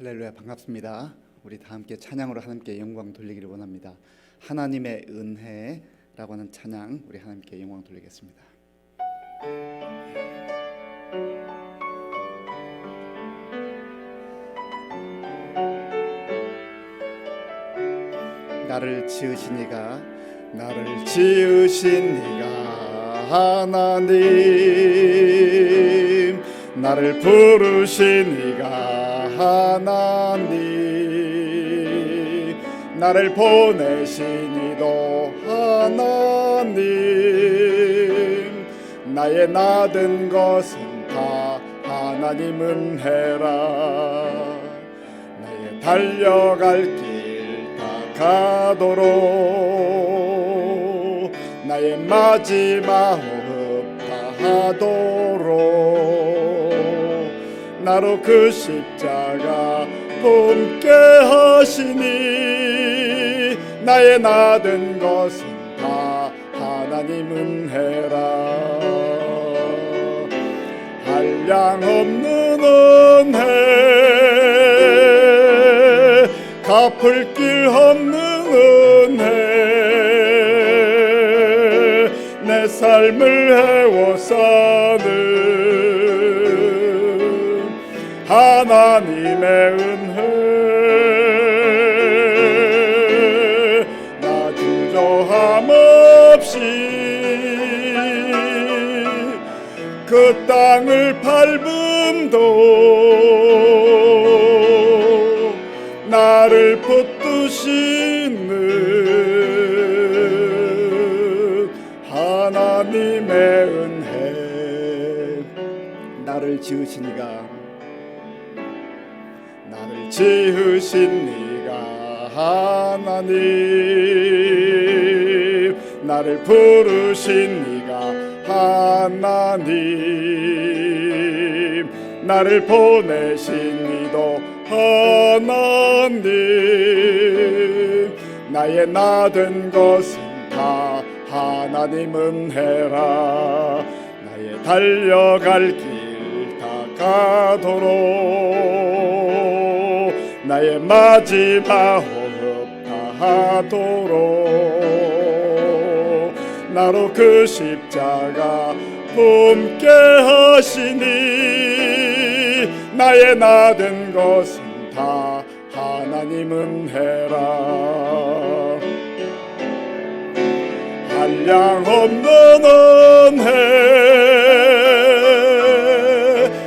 할렐루야, 반갑습니다. 우리 다 함께 찬양으로 하나님께 영광 돌리기를 원합니다. 하나님의 은혜라고 하는 찬양, 우리 하나님께 영광 돌리겠습니다. 나를 지으신 이가, 나를 지으신 이가 하나님, 나를 부르신 이가 하나님, 나를 보내신 이도 하나님, 나의 나된 것은 다 하나님 은혜라. 나의 달려갈 길 다 가도록, 나의 마지막 호흡 다 하도록, 나로 그 십자가 품게 하시니, 나의 나된 것은 다 하나님 은혜라. 한량없는 은혜, 갚을 길 없는 은혜, 내 삶을 해워 사는 하나님의 은혜, 나 주저함 없이 그 땅을 밟음도 나를 붙드시는 하나님의 은혜. 나를 지으신 이가, 나를 지으신 이가 하나님, 나를 부르신 이가 하나님, 나를 보내신 이도 하나님, 나의 나된 것은 다 하나님 은혜라. 나의 달려갈 길 다 가도록, 나의 마지막 호흡 다 하도록, 나로 그 십자가 품게 하시니, 나의 나된 것은 다 하나님 은혜라. 한량없는 은혜,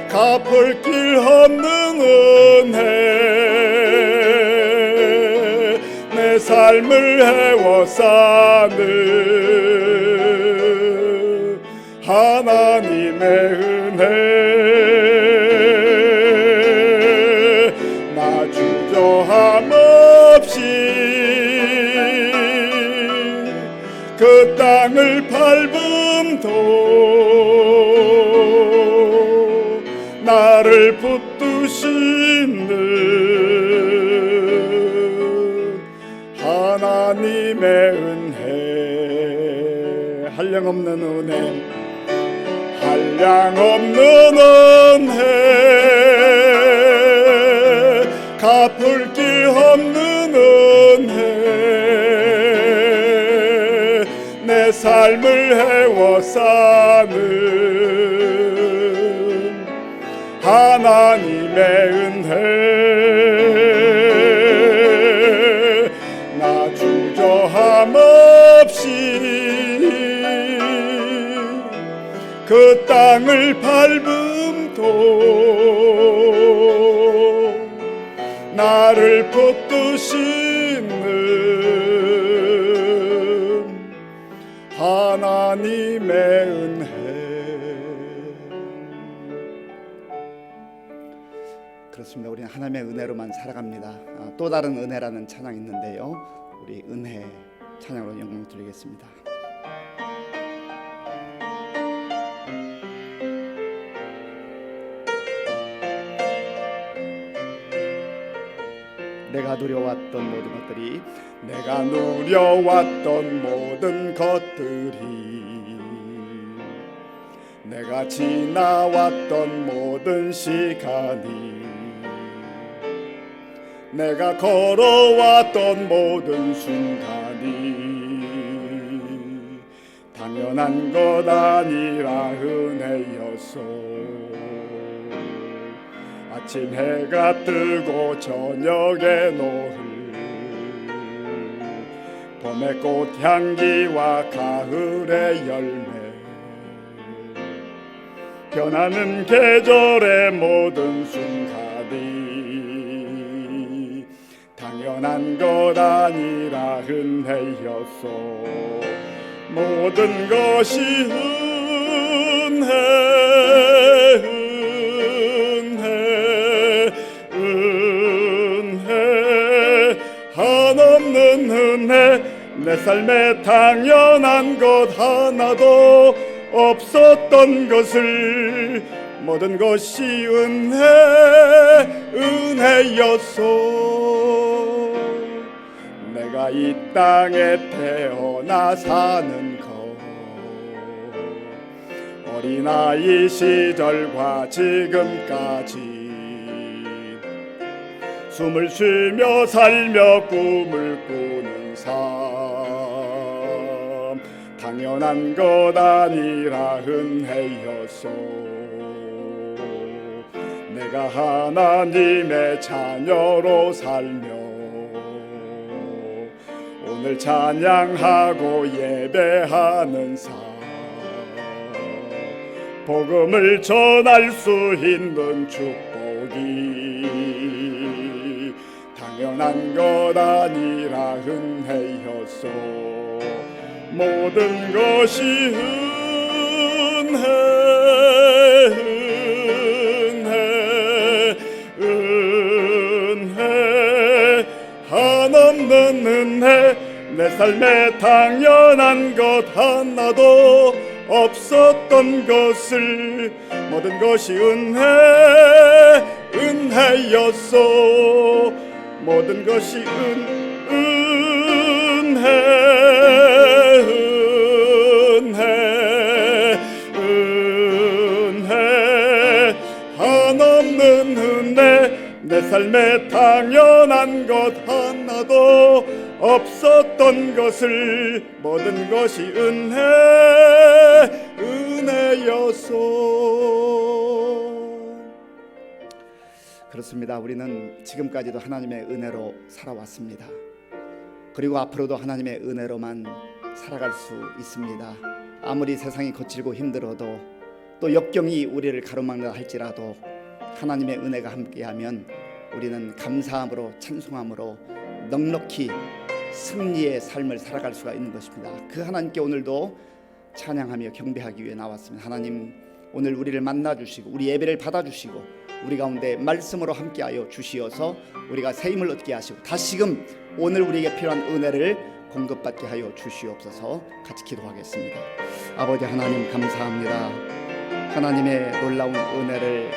갚을 길 없는 은혜, 내 삶을 해워 사는 하나님의 은혜, 나 주저함 없이 그 땅을 밟음도 나를 붙드시는 하나님의 은혜. 한량없는 은혜, 한량없는 은혜, 갚을 길 없는 은혜, 내 삶을 해워 사는 하나님의 은혜, 나 주저함 없이 그 땅을 밟음도 나를 붙드시는 하나님의 은혜. 그렇습니다. 우리는 하나님의 은혜로만 살아갑니다. 또 다른 은혜라는 찬양이 있는데요, 우리 은혜 찬양으로 영광 드리겠습니다. 내가 누려왔던 모든 것들이, 내가 누려왔던 모든 것들이, 내가 지나왔던 모든 시간이 내가 걸어왔던 모든 순간이 당연한 것 아니라 은혜였소. 아침 해가 뜨고 저녁에 노을, 봄의 꽃향기와 가을의 열매, 변하는 계절의 모든 순간이 당연한 것 아니라 은혜였소. 모든 것이 은혜, 은혜, 은혜, 한없는 은혜. 내 삶에 당연한 것 하나도 없었던 것을 모든 것이 은혜, 은혜였소. 내가 이 땅에 태어나 사는 것, 어린아이 시절과 지금까지 숨을 쉬며 살며 꿈을 꾸는 삶, 당연한 것 아니라 은혜였소. 내가 하나님의 자녀로 살며 오늘 찬양하고 예배하는 삶, 복음을 전할 수 있는 축복이 당연한 것 아니라 은혜였소. 모든 것이 은혜, 은혜, 은혜, 한없는 은혜. 내 삶에 당연한 것 하나도 없었던 것을 모든 것이 은혜, 은혜였소. 모든 것이 은혜, 은혜, 은혜, 한없는 은혜. 내 삶에 당연한 것 하나도 없었던 것을 모든 것이 은혜, 은혜였소. 그렇습니다. 우리는 지금까지도 하나님의 은혜로 살아왔습니다. 그리고 앞으로도 하나님의 은혜로만 살아갈 수 있습니다. 아무리 세상이 거칠고 힘들어도 또 역경이 우리를 가로막는다 할지라도 하나님의 은혜가 함께하면 우리는 감사함으로 찬송함으로 넉넉히 승리의 삶을 살아갈 수가 있는 것입니다. 그 하나님께 오늘도 찬양하며 경배하기 위해 나왔습니다. 하나님, 오늘 우리를 만나주시고 우리 예배를 받아주시고 우리 가운데 말씀으로 함께하여 주시어서 우리가 새 힘을 얻게 하시고 다시금 오늘 우리에게 필요한 은혜를 공급받게 하여 주시옵소서. 같이 기도하겠습니다. 아버지 하나님, 감사합니다. 하나님의 놀라운 은혜를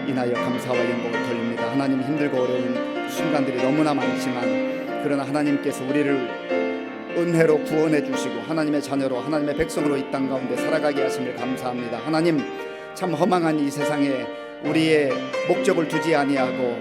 인하여 감사와 영광을 돌립니다. 하나님, 힘들고 어려운 순간들이 너무나 많지만 그러나 하나님께서 우리를 은혜로 구원해 주시고 하나님의 자녀로 하나님의 백성으로 이 땅 가운데 살아가게 하심을 감사합니다. 하나님, 참 허망한 이 세상에 우리의 목적을 두지 아니하고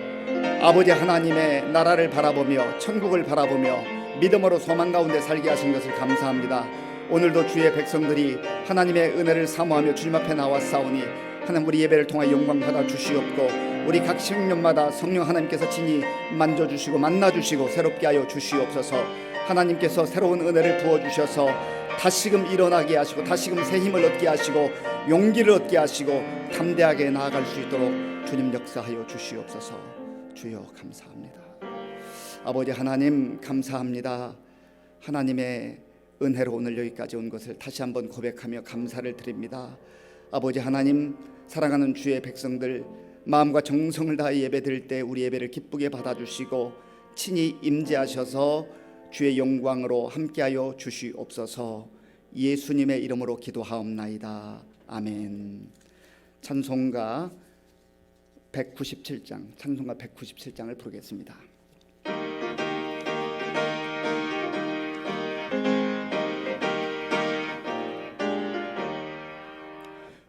아버지 하나님의 나라를 바라보며 천국을 바라보며 믿음으로 소망 가운데 살게 하신 것을 감사합니다. 오늘도 주의 백성들이 하나님의 은혜를 사모하며 주님 앞에 나왔사오니 하나님, 우리 예배를 통하여 영광 받아 주시옵고 우리 각 생명마다 성령 하나님께서 친히 만져주시고 만나주시고 새롭게 하여 주시옵소서. 하나님께서 새로운 은혜를 부어주셔서 다시금 일어나게 하시고 다시금 새 힘을 얻게 하시고 용기를 얻게 하시고 담대하게 나아갈 수 있도록 주님 역사하여 주시옵소서. 주여 감사합니다. 아버지 하나님, 감사합니다. 하나님의 은혜로 오늘 여기까지 온 것을 다시 한번 고백하며 감사를 드립니다. 아버지 하나님, 사랑하는 주의 백성들 마음과 정성을 다해 예배드릴 때 우리 예배를 기쁘게 받아주시고 친히 임재하셔서 주의 영광으로 함께하여 주시옵소서. 예수님의 이름으로 기도하옵나이다. 아멘. 찬송가 197장을 부르겠습니다.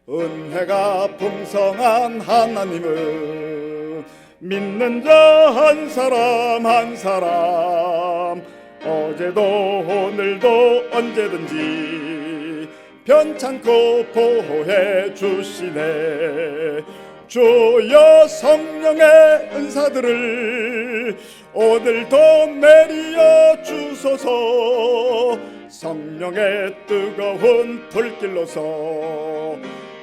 은혜가 풍성한 하나님을 믿는 자 한 사람 한 사람 어제도 오늘도 언제든지 변찮고 보호해 주시네. 주여 성령의 은사들을 오늘도 내리어 주소서. 성령의 뜨거운 불길로서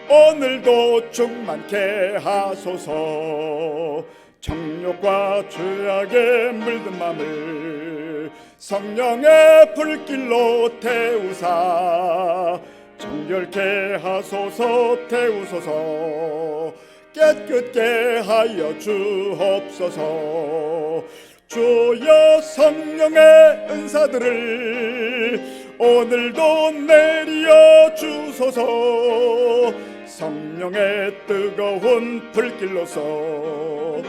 오늘도 충만케 하소서. 정욕과 죄악에 물든 맘을 성령의 불길로 태우사 정결케 하소서. 태우소서. 깨끗게 하여 주옵소서. 주여 성령의 은사들을 오늘도 내리어 주소서. 성령의 뜨거운 불길로서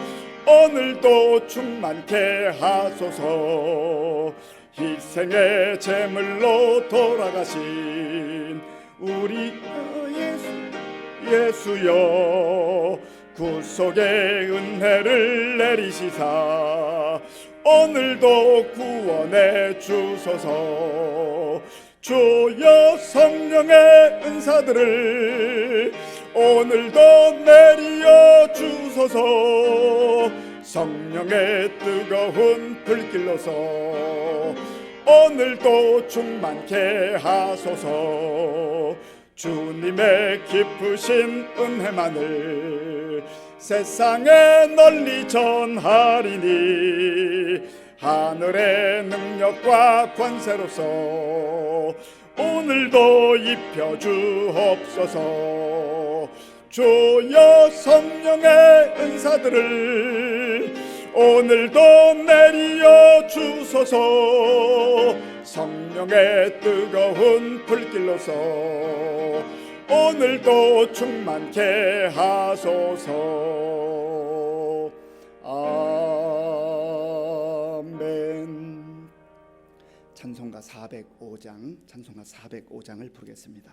오늘도 충만케 하소서. 희생의 제물로 돌아가신 우리 예수여 구속의 은혜를 내리시사 오늘도 구원해 주소서. 주여 성령의 은사들을 오늘도 내리어 주소서. 성령의 뜨거운 불길로서 오늘도 충만케 하소서. 주님의 깊으신 은혜만을 세상에 널리 전하리니 하늘의 능력과 권세로서 오늘도 입혀 주옵소서. 주여 성령의 은사들을 오늘도 내리어 주소서. 성령의 뜨거운 불길로서 오늘도 충만케 하소서. 아멘. 찬송가 405장을 부르겠습니다.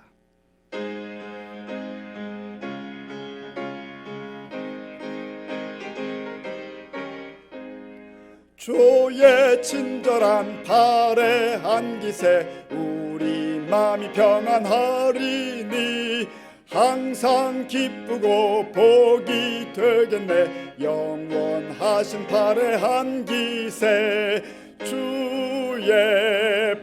주의 친절한 발의 안기세 우리 마음이 평안하리니 항상 기쁘고 복이 되겠네. 영원하신 발의 안기세 주의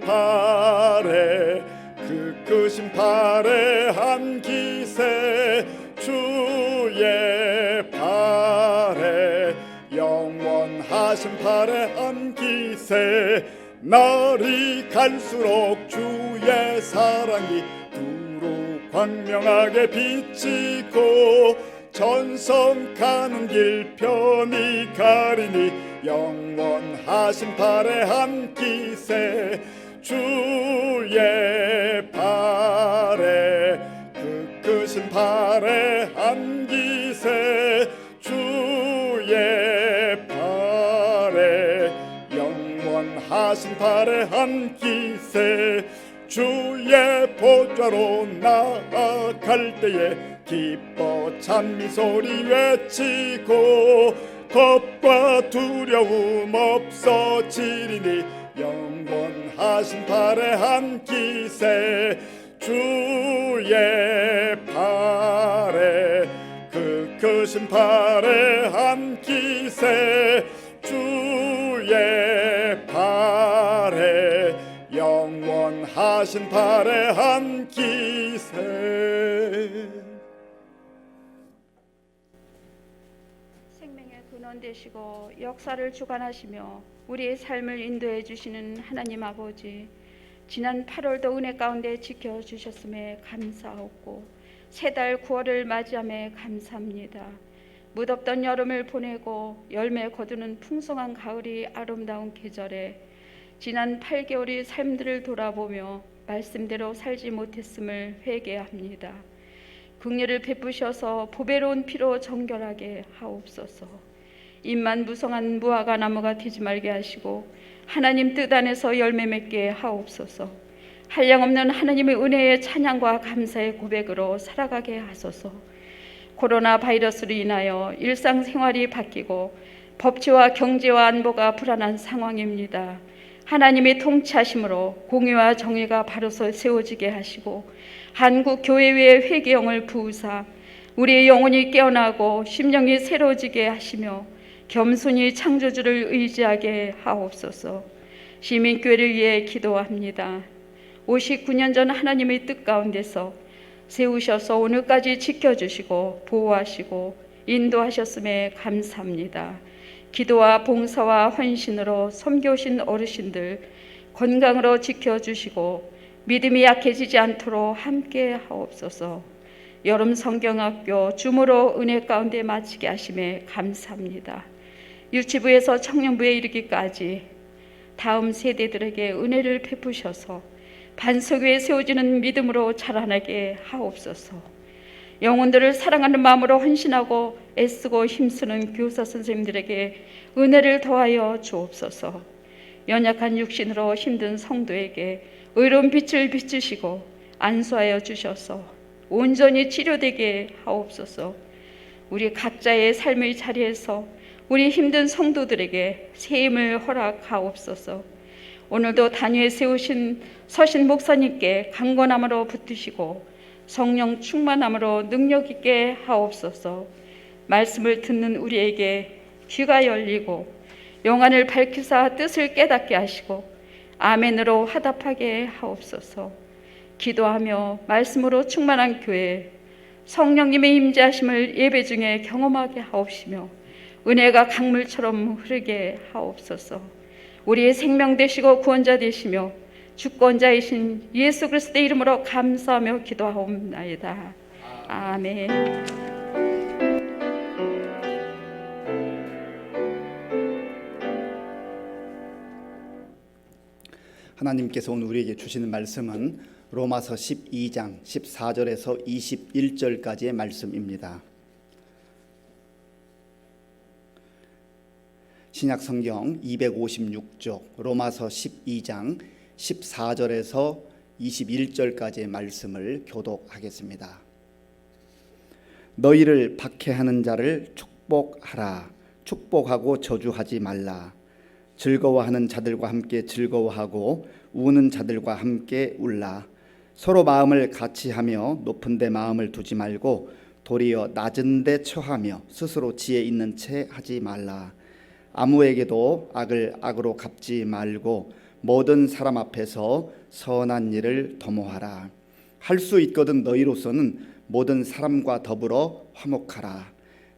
발에 그 크신 발의 안기세 주의 발에 영원하신 발에 안기세. 날이 갈수록 주의 사랑이 두루 광명하게 비치고 전성 가는 길 편히 가리니 영원하신 발에 안기세 주의 발에 그 크신 발에 안기세 주의 발에 영원하신 발에 안기세. 주의 보좌로 나아갈 때에 기뻐 찬미 소리 외치고 겁과 두려움 없어지리니 영원하신 발에 안기세 주의 발에 그 크신 발에 안기세 주의 발에 영원하신 발에 안기세. 생명의 근원 되시고 역사를 주관하시며 우리의 삶을 인도해 주시는 하나님 아버지, 지난 8월도 은혜 가운데 지켜주셨음에 감사하고 새 달 9월을 맞이함에 감사합니다. 무덥던 여름을 보내고 열매 거두는 풍성한 가을이 아름다운 계절에 지난 8개월의 삶들을 돌아보며 말씀대로 살지 못했음을 회개합니다. 긍휼을 베푸셔서 보배로운 피로 정결하게 하옵소서. 잎만 무성한 무화과 나무가 되지 말게 하시고 하나님 뜻 안에서 열매 맺게 하옵소서. 한량없는 하나님의 은혜의 찬양과 감사의 고백으로 살아가게 하소서. 코로나 바이러스로 인하여 일상생활이 바뀌고 법치와 경제와 안보가 불안한 상황입니다. 하나님의 통치하심으로 공의와 정의가 바로서 세워지게 하시고 한국 교회 위에 회개영을 부으사 우리의 영혼이 깨어나고 심령이 새로워지게 하시며 겸손히 창조주를 의지하게 하옵소서. 시민교회를 위해 기도합니다. 59년 전 하나님의 뜻 가운데서 세우셔서 오늘까지 지켜주시고 보호하시고 인도하셨음에 감사합니다. 기도와 봉사와 헌신으로 섬겨오신 어르신들 건강으로 지켜주시고 믿음이 약해지지 않도록 함께 하옵소서. 여름 성경학교 주무로 은혜 가운데 마치게 하심에 감사합니다. 유치부에서 청년부에 이르기까지 다음 세대들에게 은혜를 베푸셔서 반석 위에 세워지는 믿음으로 자라나게 하옵소서. 영혼들을 사랑하는 마음으로 헌신하고 애쓰고 힘쓰는 교사 선생님들에게 은혜를 더하여 주옵소서. 연약한 육신으로 힘든 성도에게 의로운 빛을 비추시고 안수하여 주셔서 온전히 치료되게 하옵소서. 우리 각자의 삶의 자리에서 우리 힘든 성도들에게 새 힘을 허락하옵소서. 오늘도 단위에 세우신 서신 목사님께 강건함으로 붙드시고 성령 충만함으로 능력 있게 하옵소서. 말씀을 듣는 우리에게 귀가 열리고 영안을 밝히사 뜻을 깨닫게 하시고 아멘으로 화답하게 하옵소서. 기도하며 말씀으로 충만한 교회, 성령님의 임재하심을 예배 중에 경험하게 하옵시며 은혜가 강물처럼 흐르게 하옵소서. 우리의 생명 되시고 구원자 되시며 주권자이신 예수 그리스도의 이름으로 감사하며 기도하옵나이다. 아멘. 하나님께서 오늘 우리에게 주시는 말씀은 로마서 12장 14절에서 21절까지의 말씀입니다. 신약성경 256쪽 로마서 12장 14절에서 21절까지의 말씀을 교독하겠습니다. 너희를 박해하는 자를 축복하라. 축복하고 저주하지 말라. 즐거워하는 자들과 함께 즐거워하고 우는 자들과 함께 울라. 서로 마음을 같이 하며 높은 데 마음을 두지 말고 도리어 낮은 데 처하며 스스로 지혜 있는 채 하지 말라. 아무에게도 악을 악으로 갚지 말고 모든 사람 앞에서 선한 일을 도모하라. 할 수 있거든 너희로서는 모든 사람과 더불어 화목하라.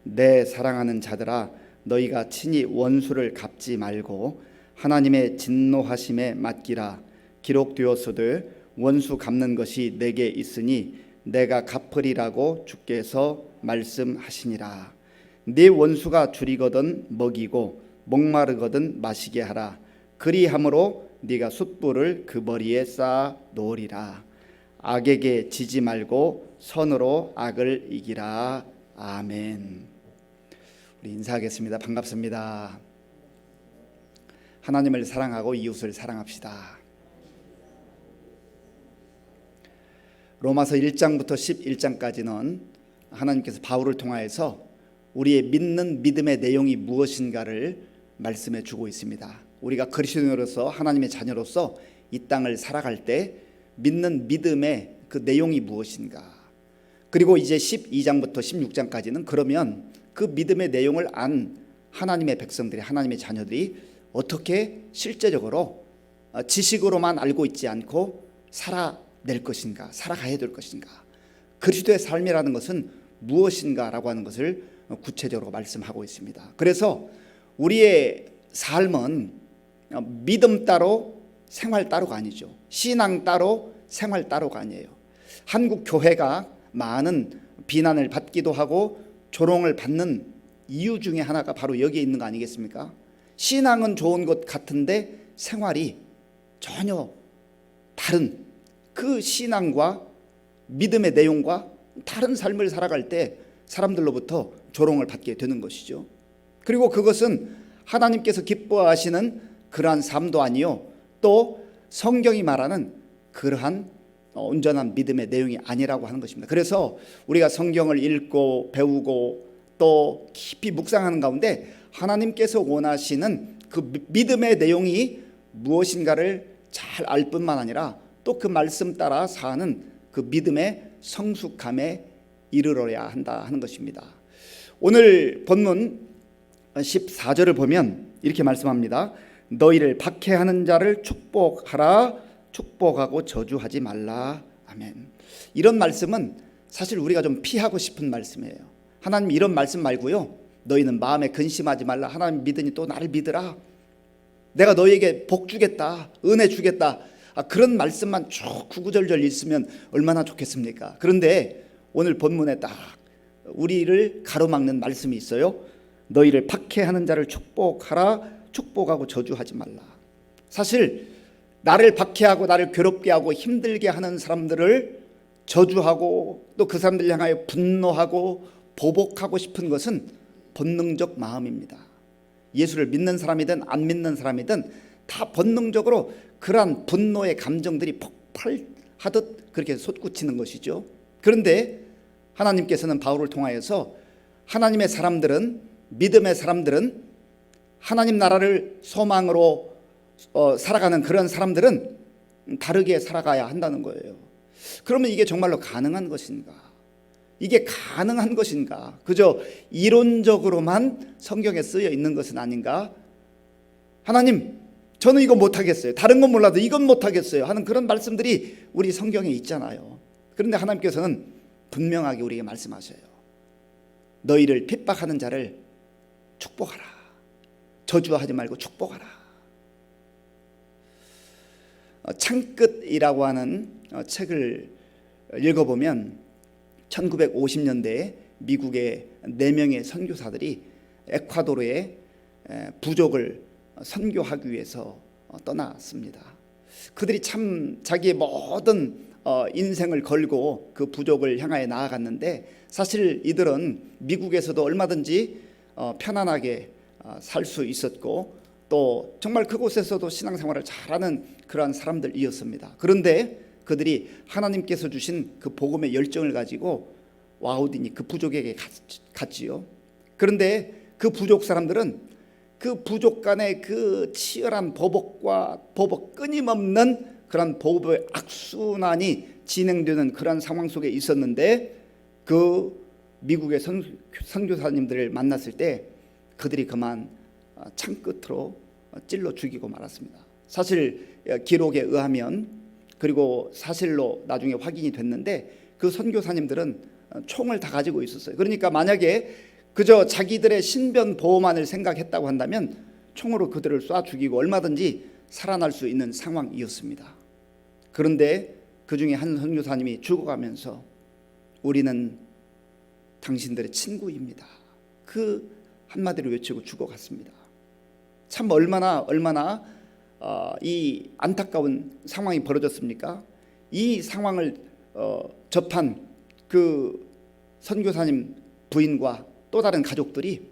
내 사랑하는 자들아, 너희가 친히 원수를 갚지 말고 하나님의 진노하심에 맡기라. 기록되었으되 원수 갚는 것이 내게 있으니 내가 갚으리라고 주께서 말씀하시니라. 네 원수가 줄이거든 먹이고 목마르거든 마시게 하라. 그리함으로 네가 숯불을 그 머리에 쌓아 놓으리라. 악에게 지지 말고 선으로 악을 이기라. 아멘. 우리 인사하겠습니다. 반갑습니다. 하나님을 사랑하고 이웃을 사랑합시다. 로마서 1장부터 11장까지는 하나님께서 바울을 통하여서 우리의 믿는 믿음의 내용이 무엇인가를 말씀해 주고 있습니다. 우리가 그리스도인으로서 하나님의 자녀로서 이 땅을 살아갈 때 믿는 믿음의 그 내용이 무엇인가. 그리고 이제 12장부터 16장까지는 그러면 그 믿음의 내용을 안 하나님의 백성들이, 하나님의 자녀들이 어떻게 실제적으로 지식으로만 알고 있지 않고 살아낼 것인가, 살아가야 될 것인가, 그리스도의 삶이라는 것은 무엇인가라고 하는 것을 구체적으로 말씀하고 있습니다. 그래서 우리의 삶은 믿음 따로 생활 따로가 아니죠. 신앙 따로 생활 따로가 아니에요. 한국 교회가 많은 비난을 받기도 하고 조롱을 받는 이유 중에 하나가 바로 여기에 있는 거 아니겠습니까? 신앙은 좋은 것 같은데 생활이 전혀 다른, 그 신앙과 믿음의 내용과 다른 삶을 살아갈 때 사람들로부터 조롱을 받게 되는 것이죠. 그리고 그것은 하나님께서 기뻐하시는 그러한 삶도 아니요, 또 성경이 말하는 그러한 온전한 믿음의 내용이 아니라고 하는 것입니다. 그래서 우리가 성경을 읽고 배우고 또 깊이 묵상하는 가운데 하나님께서 원하시는 그 믿음의 내용이 무엇인가를 잘 알 뿐만 아니라 또 그 말씀 따라 사는 그 믿음의 성숙함에 이르러야 한다 하는 것입니다. 오늘 본문 14절을 보면 이렇게 말씀합니다. 너희를 박해하는 자를 축복하라. 축복하고 저주하지 말라. 아멘. 이런 말씀은 사실 우리가 좀 피하고 싶은 말씀이에요. 하나님 이런 말씀 말고요, 너희는 마음에 근심하지 말라. 하나님 믿으니 또 나를 믿으라. 내가 너희에게 복 주겠다, 은혜 주겠다. 그런 말씀만 쭉 구구절절 있으면 얼마나 좋겠습니까? 그런데 오늘 본문에 딱 우리를 가로막는 말씀이 있어요. 너희를 박해하는 자를 축복하라. 축복하고 저주하지 말라. 사실 나를 박해하고 나를 괴롭게 하고 힘들게 하는 사람들을 저주하고 또 그 사람들 향하여 분노하고 보복하고 싶은 것은 본능적 마음입니다. 예수를 믿는 사람이든 안 믿는 사람이든 다 본능적으로 그러한 분노의 감정들이 폭발하듯 그렇게 솟구치는 것이죠. 그런데 하나님께서는 바울을 통하여서 하나님의 사람들은, 믿음의 사람들은, 하나님 나라를 소망으로 살아가는 그런 사람들은 다르게 살아가야 한다는 거예요. 그러면 이게 정말로 가능한 것인가? 이게 가능한 것인가? 그저 이론적으로만 성경에 쓰여 있는 것은 아닌가? 하나님, 저는 이거 못하겠어요. 다른 건 몰라도 이건 못하겠어요 하는 그런 말씀들이 우리 성경에 있잖아요. 그런데 하나님께서는 분명하게 우리에게 말씀하셔요. 너희를 핍박하는 자를 축복하라. 저주하지 말고 축복하라. 창끝이라고 하는 책을 읽어보면 1950년대에 미국의 4명의 선교사들이 에콰도르의 부족을 선교하기 위해서 떠났습니다. 그들이 참 자기의 모든 인생을 걸고 그 부족을 향하여 나아갔는데, 사실 이들은 미국에서도 얼마든지 편안하게 살 수 있었고 또 정말 그곳에서도 신앙생활을 잘하는 그러한 사람들이었습니다. 그런데 그들이 하나님께서 주신 그 복음의 열정을 가지고 와우디니 그 부족에게 갔지요. 그런데 그 부족 사람들은 그 부족 간의 그 치열한 보복 끊임없는 그런 보복의 악순환이 진행되는 그런 상황 속에 있었는데, 그 미국의 선교사님들을 만났을 때 그들이 그만 창끝으로 찔러 죽이고 말았습니다. 사실 기록에 의하면, 그리고 사실로 나중에 확인이 됐는데, 그 선교사님들은 총을 다 가지고 있었어요. 그러니까 만약에 그저 자기들의 신변 보호만을 생각했다고 한다면 총으로 그들을 쏴 죽이고 얼마든지 살아날 수 있는 상황이었습니다. 그런데 그 중에 한 선교사님이 죽어가면서 우리는 당신들의 친구입니다, 그 한마디를 외치고 죽어갔습니다. 참 얼마나 이 안타까운 상황이 벌어졌습니까? 이 상황을 접한 그 선교사님 부인과 또 다른 가족들이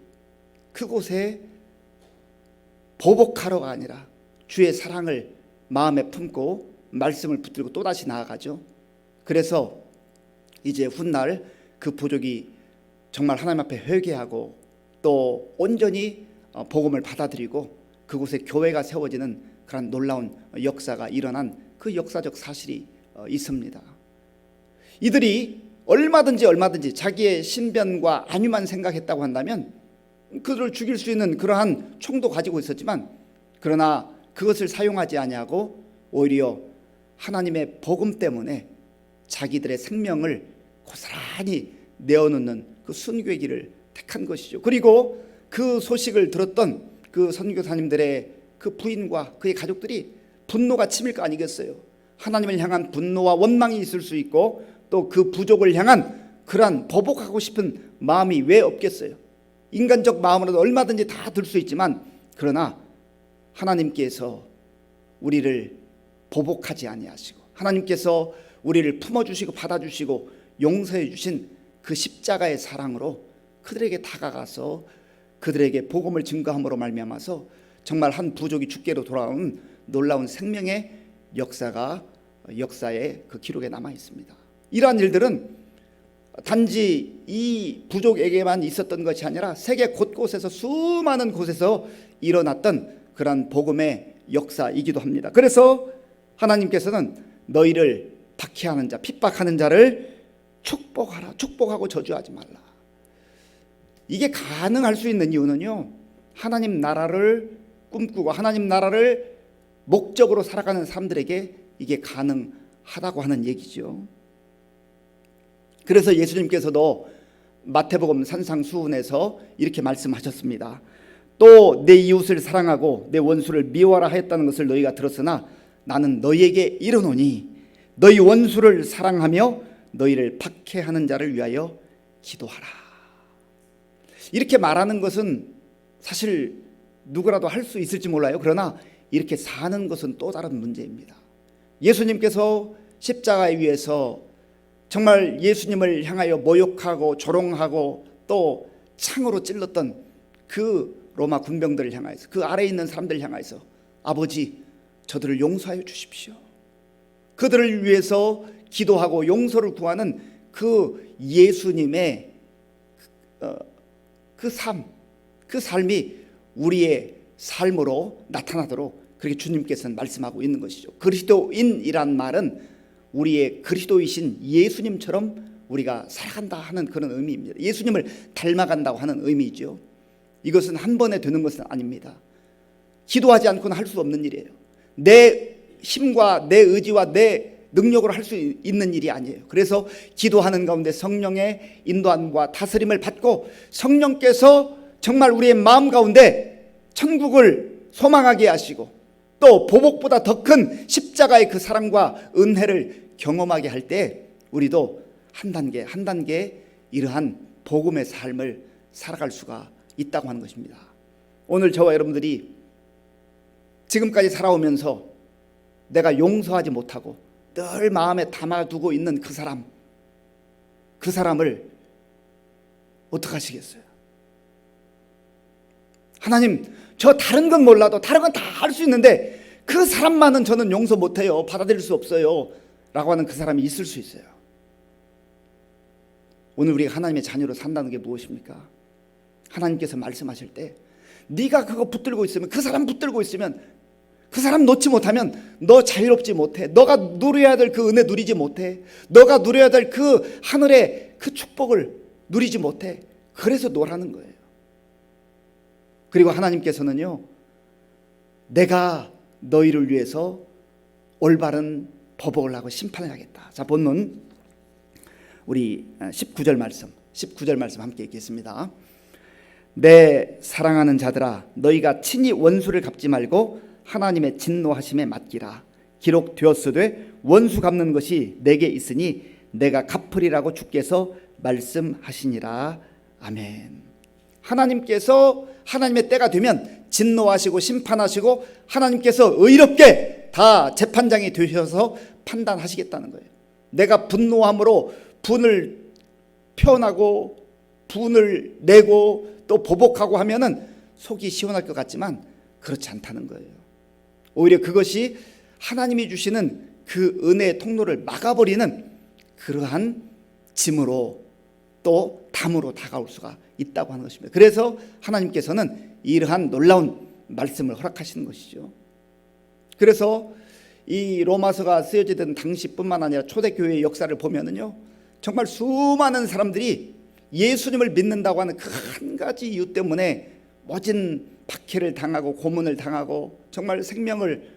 그곳에 보복하러가 아니라 주의 사랑을 마음에 품고 말씀을 붙들고 또다시 나아가죠. 그래서 이제 훗날 그 부족이 정말 하나님 앞에 회개하고 또 온전히 복음을 받아들이고 그곳에 교회가 세워지는 그런 놀라운 역사가 일어난 그 역사적 사실이 있습니다. 이들이 얼마든지 자기의 신변과 안위만 생각했다고 한다면 그들을 죽일 수 있는 그러한 총도 가지고 있었지만, 그러나 그것을 사용하지 아니하고 오히려 하나님의 복음 때문에 자기들의 생명을 고스란히 내어놓는 그 순교의 길을 택한 것이죠. 그리고 그 소식을 들었던 그 선교사님들의 그 부인과 그의 가족들이 분노가 치밀 거 아니겠어요. 하나님을 향한 분노와 원망이 있을 수 있고 또 그 부족을 향한 그러한 보복하고 싶은 마음이 왜 없겠어요. 인간적 마음으로도 얼마든지 다 들 수 있지만, 그러나 하나님께서 우리를 보복하지 아니하시고 하나님께서 우리를 품어주시고 받아주시고 용서해 주신 그 십자가의 사랑으로 그들에게 다가가서 그들에게 복음을 증거함으로 말미암아서 정말 한 부족이 주께로 돌아오는 놀라운 생명의 역사가 역사의 그 기록에 남아 있습니다. 이러한 일들은 단지 이 부족에게만 있었던 것이 아니라 세계 곳곳에서 수많은 곳에서 일어났던 그런 복음의 역사이기도 합니다. 그래서 하나님께서는 너희를 박해하는 자, 핍박하는 자를 축복하라, 축복하고 저주하지 말라. 이게 가능할 수 있는 이유는요, 하나님 나라를 꿈꾸고 하나님 나라를 목적으로 살아가는 사람들에게 이게 가능하다고 하는 얘기죠. 그래서 예수님께서도 마태복음 산상수훈에서 이렇게 말씀하셨습니다. 또 내 이웃을 사랑하고 내 원수를 미워하라 하였다는 것을 너희가 들었으나 나는 너희에게 이르노니 너희 원수를 사랑하며 너희를 박해하는 자를 위하여 기도하라. 이렇게 말하는 것은 사실 누구라도 할 수 있을지 몰라요. 그러나 이렇게 사는 것은 또 다른 문제입니다. 예수님께서 십자가에 위해서 정말 예수님을 향하여 모욕하고 조롱하고 또 창으로 찔렀던 그 로마 군병들을 향하여서, 그 아래에 있는 사람들을 향하여서 아버지 저들을 용서하여 주십시오, 그들을 위해서 기도하고 용서를 구하는 그 예수님의 그 삶이 우리의 삶으로 나타나도록 그렇게 주님께서는 말씀하고 있는 것이죠. 그리스도인이란 말은 우리의 그리스도이신 예수님처럼 우리가 살아간다 하는 그런 의미입니다. 예수님을 닮아간다고 하는 의미죠. 이것은 한 번에 되는 것은 아닙니다. 기도하지 않고는 할 수 없는 일이에요. 내 힘과 내 의지와 내 능력으로 할 수 있는 일이 아니에요. 그래서 기도하는 가운데 성령의 인도함과 다스림을 받고 성령께서 정말 우리의 마음 가운데 천국을 소망하게 하시고 또 보복보다 더 큰 십자가의 그 사랑과 은혜를 경험하게 할 때 우리도 한 단계 한 단계 이러한 복음의 삶을 살아갈 수가 있다고 하는 것입니다. 오늘 저와 여러분들이 지금까지 살아오면서 내가 용서하지 못하고 늘 마음에 담아두고 있는 그 사람을 어떻게 하시겠어요? 하나님, 저 다른 건 몰라도 다른 건 다 할 수 있는데 그 사람만은 저는 용서 못해요, 받아들일 수 없어요 라고 하는 그 사람이 있을 수 있어요. 오늘 우리가 하나님의 자녀로 산다는 게 무엇입니까? 하나님께서 말씀하실 때 네가 그거 붙들고 있으면, 그 사람 붙들고 있으면, 그 사람 놓지 못하면 너 자유롭지 못해, 너가 누려야 될 그 은혜 누리지 못해, 너가 누려야 될 그 하늘의 그 축복을 누리지 못해. 그래서 놓으라는 거예요. 그리고 하나님께서는요, 내가 너희를 위해서 올바른 보복을 하고 심판을 하겠다. 자, 본문 우리 19절 말씀 함께 읽겠습니다. 내 사랑하는 자들아, 너희가 친히 원수를 갚지 말고 하나님의 진노하심에 맡기라. 기록되었으되 원수 갚는 것이 내게 있으니 내가 갚으리라고 주께서 말씀하시니라. 아멘. 하나님께서 하나님의 때가 되면 진노하시고 심판하시고 하나님께서 의롭게 다 재판장이 되셔서 판단하시겠다는 거예요. 내가 분노함으로 분을 표현하고 분을 내고 또 보복하고 하면은 속이 시원할 것 같지만 그렇지 않다는 거예요. 오히려 그것이 하나님이 주시는 그 은혜의 통로를 막아버리는 그러한 짐으로 또 담으로 다가올 수가 있다고 하는 것입니다. 그래서 하나님께서는 이러한 놀라운 말씀을 허락하시는 것이죠. 그래서 이 로마서가 쓰여지던 당시뿐만 아니라 초대교회의 역사를 보면은요, 정말 수많은 사람들이 예수님을 믿는다고 하는 그 한 가지 이유 때문에 모진 박해를 당하고 고문을 당하고 정말 생명을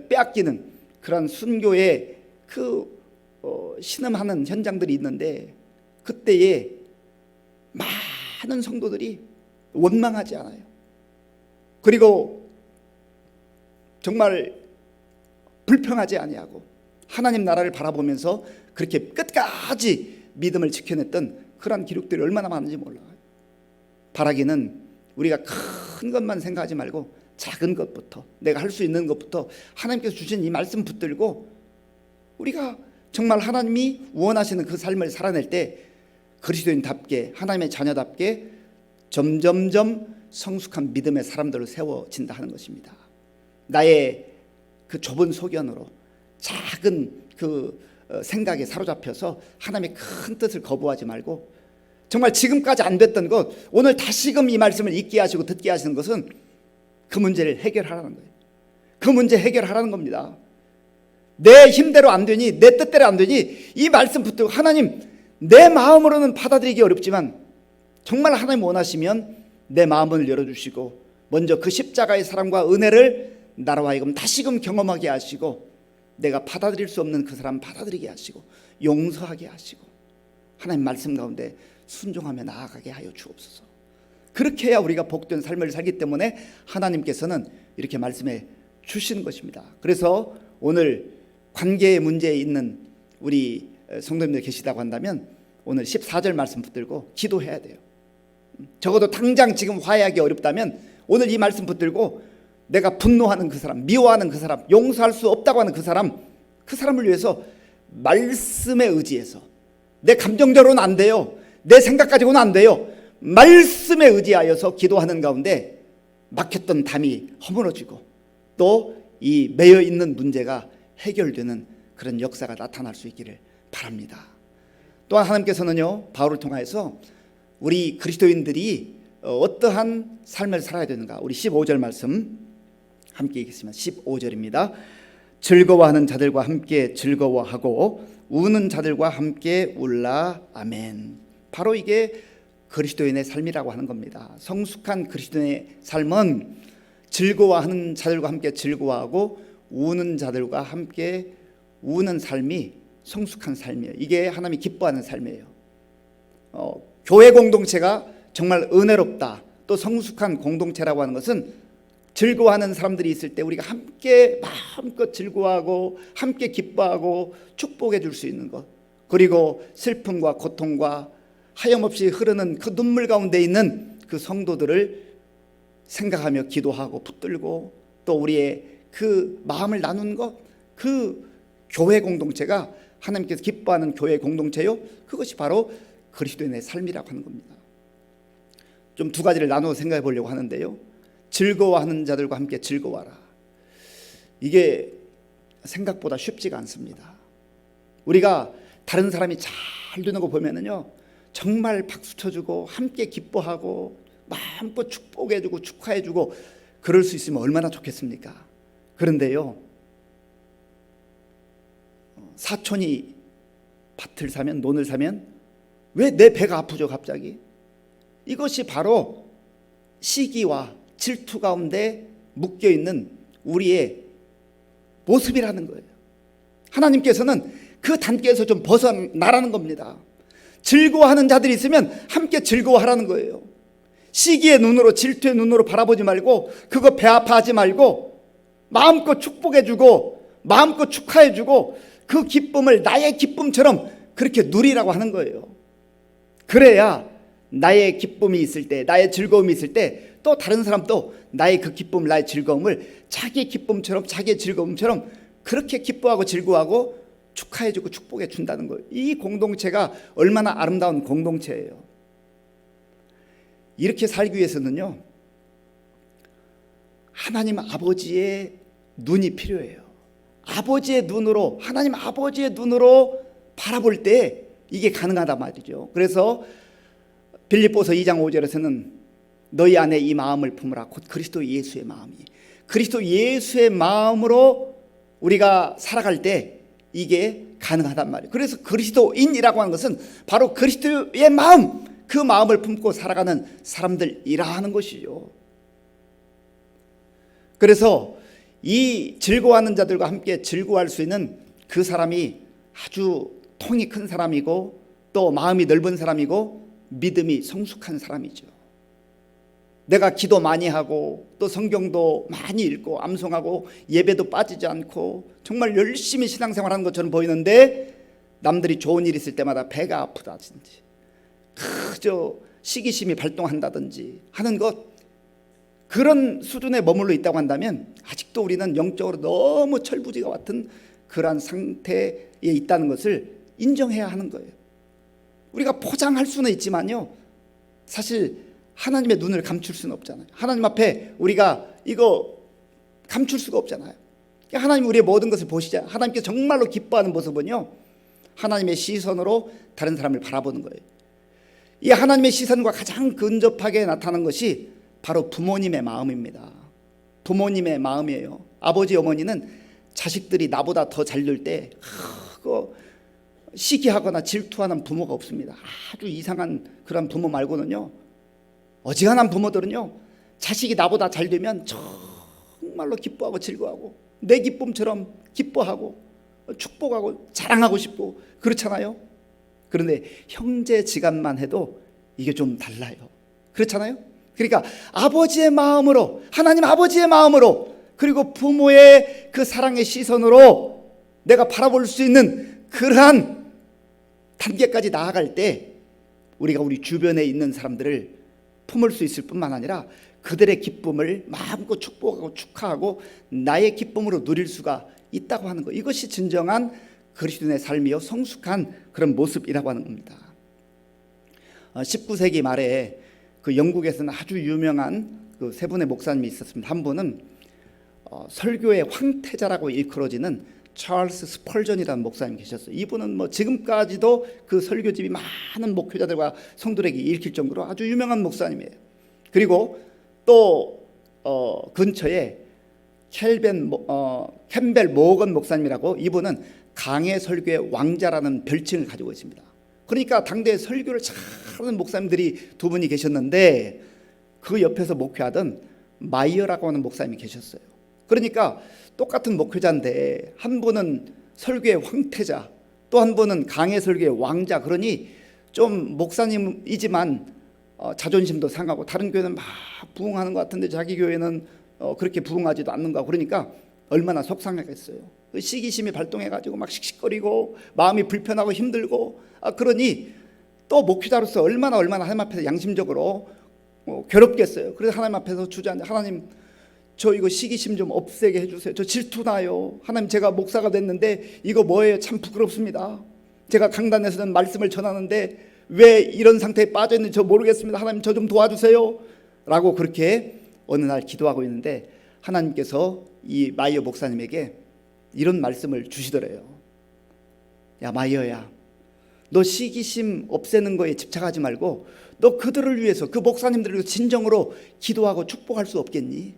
빼앗기는 그런 순교의 그 신음하는 현장들이 있는데, 그때에 많은 성도들이 원망하지 않아요. 그리고 정말 불평하지 아니하고 하나님 나라를 바라보면서 그렇게 끝까지 믿음을 지켜냈던 그런 기록들이 얼마나 많은지 몰라요. 바라기는 우리가 큰 것만 생각하지 말고 작은 것부터, 내가 할 수 있는 것부터 하나님께서 주신 이 말씀 붙들고 우리가 정말 하나님이 원하시는 그 삶을 살아낼 때 그리스도인답게, 하나님의 자녀답게 점점점 성숙한 믿음의 사람들로 세워진다 하는 것입니다. 나의 그 좁은 소견으로, 작은 생각에 사로잡혀서 하나님의 큰 뜻을 거부하지 말고, 정말 지금까지 안 됐던 것 오늘 다시금 이 말씀을 읽게 하시고 듣게 하시는 것은 그 문제를 해결하라는 거예요. 그 문제 해결하라는 겁니다. 내 힘대로 안 되니, 내 뜻대로 안 되니, 이 말씀 붙들고 하나님, 내 마음으로는 받아들이기 어렵지만 정말 하나님 원하시면 내 마음을 열어주시고 먼저 그 십자가의 사랑과 은혜를 나로 하여금 다시금 경험하게 하시고, 내가 받아들일 수 없는 그 사람 받아들이게 하시고 용서하게 하시고 하나님 말씀 가운데 순종하며 나아가게 하여 주옵소서. 그렇게 해야 우리가 복된 삶을 살기 때문에 하나님께서는 이렇게 말씀해 주시는 것입니다. 그래서 오늘 관계의 문제에 있는 우리 성도님들 계시다고 한다면 오늘 14절 말씀 붙들고 기도해야 돼요. 적어도 당장 지금 화해하기 어렵다면 오늘 이 말씀 붙들고 내가 분노하는 그 사람, 미워하는 그 사람, 용서할 수 없다고 하는 그 사람을 위해서 말씀에 의지해서, 내 감정대로는 안 돼요, 내 생각 가지고는 안 돼요, 말씀에 의지하여서 기도하는 가운데 막혔던 담이 허물어지고 또 이 매여 있는 문제가 해결되는 그런 역사가 나타날 수 있기를 바랍니다. 또한 하나님께서는요, 바울을 통하여서 우리 그리스도인들이 어떠한 삶을 살아야 되는가, 우리 15절 말씀 함께 읽겠습니다. 15절입니다. 즐거워하는 자들과 함께 즐거워하고 우는 자들과 함께 울라. 아멘. 바로 이게 그리스도인의 삶이라고 하는 겁니다. 성숙한 그리스도인의 삶은 즐거워하는 자들과 함께 즐거워하고 우는 자들과 함께 우는 삶이 성숙한 삶이에요. 이게 하나님이 기뻐하는 삶이에요. 교회 공동체가 정말 은혜롭다, 또 성숙한 공동체라고 하는 것은 즐거워하는 사람들이 있을 때 우리가 함께 마음껏 즐거워하고 함께 기뻐하고 축복해 줄 수 있는 것, 그리고 슬픔과 고통과 하염없이 흐르는 그 눈물 가운데 있는 그 성도들을 생각하며 기도하고 붙들고 또 우리의 그 마음을 나눈 것, 그 교회 공동체가 하나님께서 기뻐하는 교회 공동체요, 그것이 바로 그리스도인의 삶이라고 하는 겁니다. 좀 두 가지를 나누어 생각해 보려고 하는데요, 즐거워하는 자들과 함께 즐거워하라. 이게 생각보다 쉽지가 않습니다. 우리가 다른 사람이 잘 되는 거 보면은요, 정말 박수 쳐주고 함께 기뻐하고 마음껏 축복해주고 축하해주고 그럴 수 있으면 얼마나 좋겠습니까? 그런데요, 사촌이 밭을 사면, 논을 사면 왜 내 배가 아프죠 갑자기? 이것이 바로 시기와 질투 가운데 묶여있는 우리의 모습이라는 거예요. 하나님께서는 그 단계에서 좀 벗어나라는 겁니다. 즐거워하는 자들이 있으면 함께 즐거워하라는 거예요. 시기의 눈으로, 질투의 눈으로 바라보지 말고, 그거 배 아파하지 말고 마음껏 축복해주고 마음껏 축하해주고 그 기쁨을 나의 기쁨처럼 그렇게 누리라고 하는 거예요. 그래야 나의 기쁨이 있을 때, 나의 즐거움이 있을 때 또 다른 사람도 나의 그 기쁨, 나의 즐거움을 자기 기쁨처럼, 자기의 즐거움처럼 그렇게 기뻐하고 즐거워하고 축하해주고 축복해 준다는 거예요. 이 공동체가 얼마나 아름다운 공동체예요. 이렇게 살기 위해서는요, 하나님 아버지의 눈이 필요해요. 아버지의 눈으로, 하나님 아버지의 눈으로 바라볼 때 이게 가능하단 말이죠. 그래서 빌립보서 2장 5절에서는 너희 안에 이 마음을 품으라, 곧 그리스도 예수의 마음이, 그리스도 예수의 마음으로 우리가 살아갈 때 이게 가능하단 말이에요. 그래서 그리스도인이라고 하는 것은 바로 그리스도의 마음, 그 마음을 품고 살아가는 사람들이라 하는 것이죠. 그래서 이 즐거워하는 자들과 함께 즐거워할 수 있는 그 사람이 아주 통이 큰 사람이고 또 마음이 넓은 사람이고 믿음이 성숙한 사람이죠. 내가 기도 많이 하고 또 성경도 많이 읽고 암송하고 예배도 빠지지 않고 정말 열심히 신앙생활하는 것처럼 보이는데 남들이 좋은 일 있을 때마다 배가 아프다든지 그저 시기심이 발동한다든지 하는 것, 그런 수준에 머물러 있다고 한다면 아직도 우리는 영적으로 너무 철부지가 같은 그러한 상태에 있다는 것을 인정해야 하는 거예요. 우리가 포장할 수는 있지만요, 사실 하나님의 눈을 감출 수는 없잖아요. 하나님 앞에 우리가 이거 감출 수가 없잖아요. 하나님 우리의 모든 것을 보시자. 하나님께서 정말로 기뻐하는 모습은요, 하나님의 시선으로 다른 사람을 바라보는 거예요. 이 하나님의 시선과 가장 근접하게 나타나는 것이 바로 부모님의 마음입니다. 부모님의 마음이에요. 아버지 어머니는 자식들이 나보다 더 잘 될 때 시기하거나 질투하는 부모가 없습니다. 아주 이상한 그런 부모 말고는요, 어지간한 부모들은요, 자식이 나보다 잘 되면 정말로 기뻐하고 즐거워하고 내 기쁨처럼 기뻐하고 축복하고 자랑하고 싶고 그렇잖아요. 그런데 형제지간만 해도 이게 좀 달라요. 그렇잖아요. 그러니까 아버지의 마음으로, 하나님 아버지의 마음으로, 그리고 부모의 그 사랑의 시선으로 내가 바라볼 수 있는 그러한 단계까지 나아갈 때 우리가 우리 주변에 있는 사람들을 품을 수 있을 뿐만 아니라 그들의 기쁨을 마음껏 축복하고 축하하고 나의 기쁨으로 누릴 수가 있다고 하는 것, 이것이 진정한 그리스도인의 삶이요 성숙한 그런 모습이라고 하는 겁니다. 19세기 말에 그 영국에서는 아주 유명한 그 세 분의 목사님이 있었습니다. 한 분은 설교의 황태자라고 일컬어지는 찰스 스펄전이라는 목사님이 계셨어요. 이분은 뭐 지금까지도 그 설교집이 많은 목회자들과 성도들에게 읽힐 정도로 아주 유명한 목사님이에요. 그리고 또 근처에 캠벨 모건 목사님이라고, 이분은 강해 설교의 왕자라는 별칭을 가지고 있습니다. 그러니까 당대 설교를 잘하는 목사님들이 두 분이 계셨는데 그 옆에서 목회하던 마이어라고 하는 목사님이 계셨어요. 그러니까 똑같은 목회자인데 한 분은 설교의 황태자, 또 한 분은 강해 설교의 왕자. 그러니 좀 목사님이지만 자존심도 상하고 다른 교회는 막 부흥하는 것 같은데 자기 교회는 그렇게 부흥하지도 않는가. 그러니까 얼마나 속상하겠어요. 시기심이 발동해가지고 막 씩씩거리고 마음이 불편하고 힘들고, 그러니 또 목회자로서 얼마나 하나님 앞에서 양심적으로 괴롭겠어요. 그래서 하나님 앞에서 주저앉아, 하나님 저 이거 시기심 좀 없애게 해주세요. 저 질투나요. 하나님 제가 목사가 됐는데 이거 뭐예요? 참 부끄럽습니다. 제가 강단에서는 말씀을 전하는데 왜 이런 상태에 빠져 있는지 저 모르겠습니다. 하나님 저 좀 도와주세요. 라고 그렇게 어느 날 기도하고 있는데 하나님께서 이 마이어 목사님에게 이런 말씀을 주시더래요. 야 마이어야, 너 시기심 없애는 거에 집착하지 말고 너 그들을 위해서, 그 목사님들을 위해서 진정으로 기도하고 축복할 수 없겠니?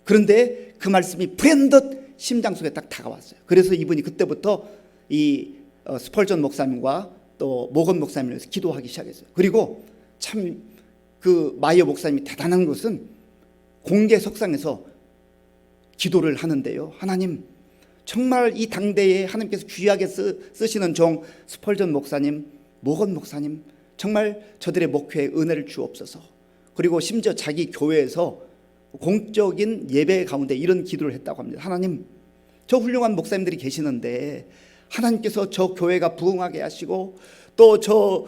그런데 그 말씀이 불현듯 심장 속에 딱 다가왔어요. 그래서 이분이 그때부터 이 스펄전 목사님과 또 모건 목사님을 위해서 기도하기 시작했어요. 그리고 참 그 마이어 목사님이 대단한 것은 공개 석상에서 기도를 하는데요, 하나님 정말 이 당대에 하나님께서 귀하게 쓰시는 종 스펄전 목사님, 모건 목사님, 정말 저들의 목회에 은혜를 주옵소서. 그리고 심지어 자기 교회에서 공적인 예배 가운데 이런 기도를 했다고 합니다. 하나님, 저 훌륭한 목사님들이 계시는데 하나님께서 저 교회가 부흥하게 하시고 또 저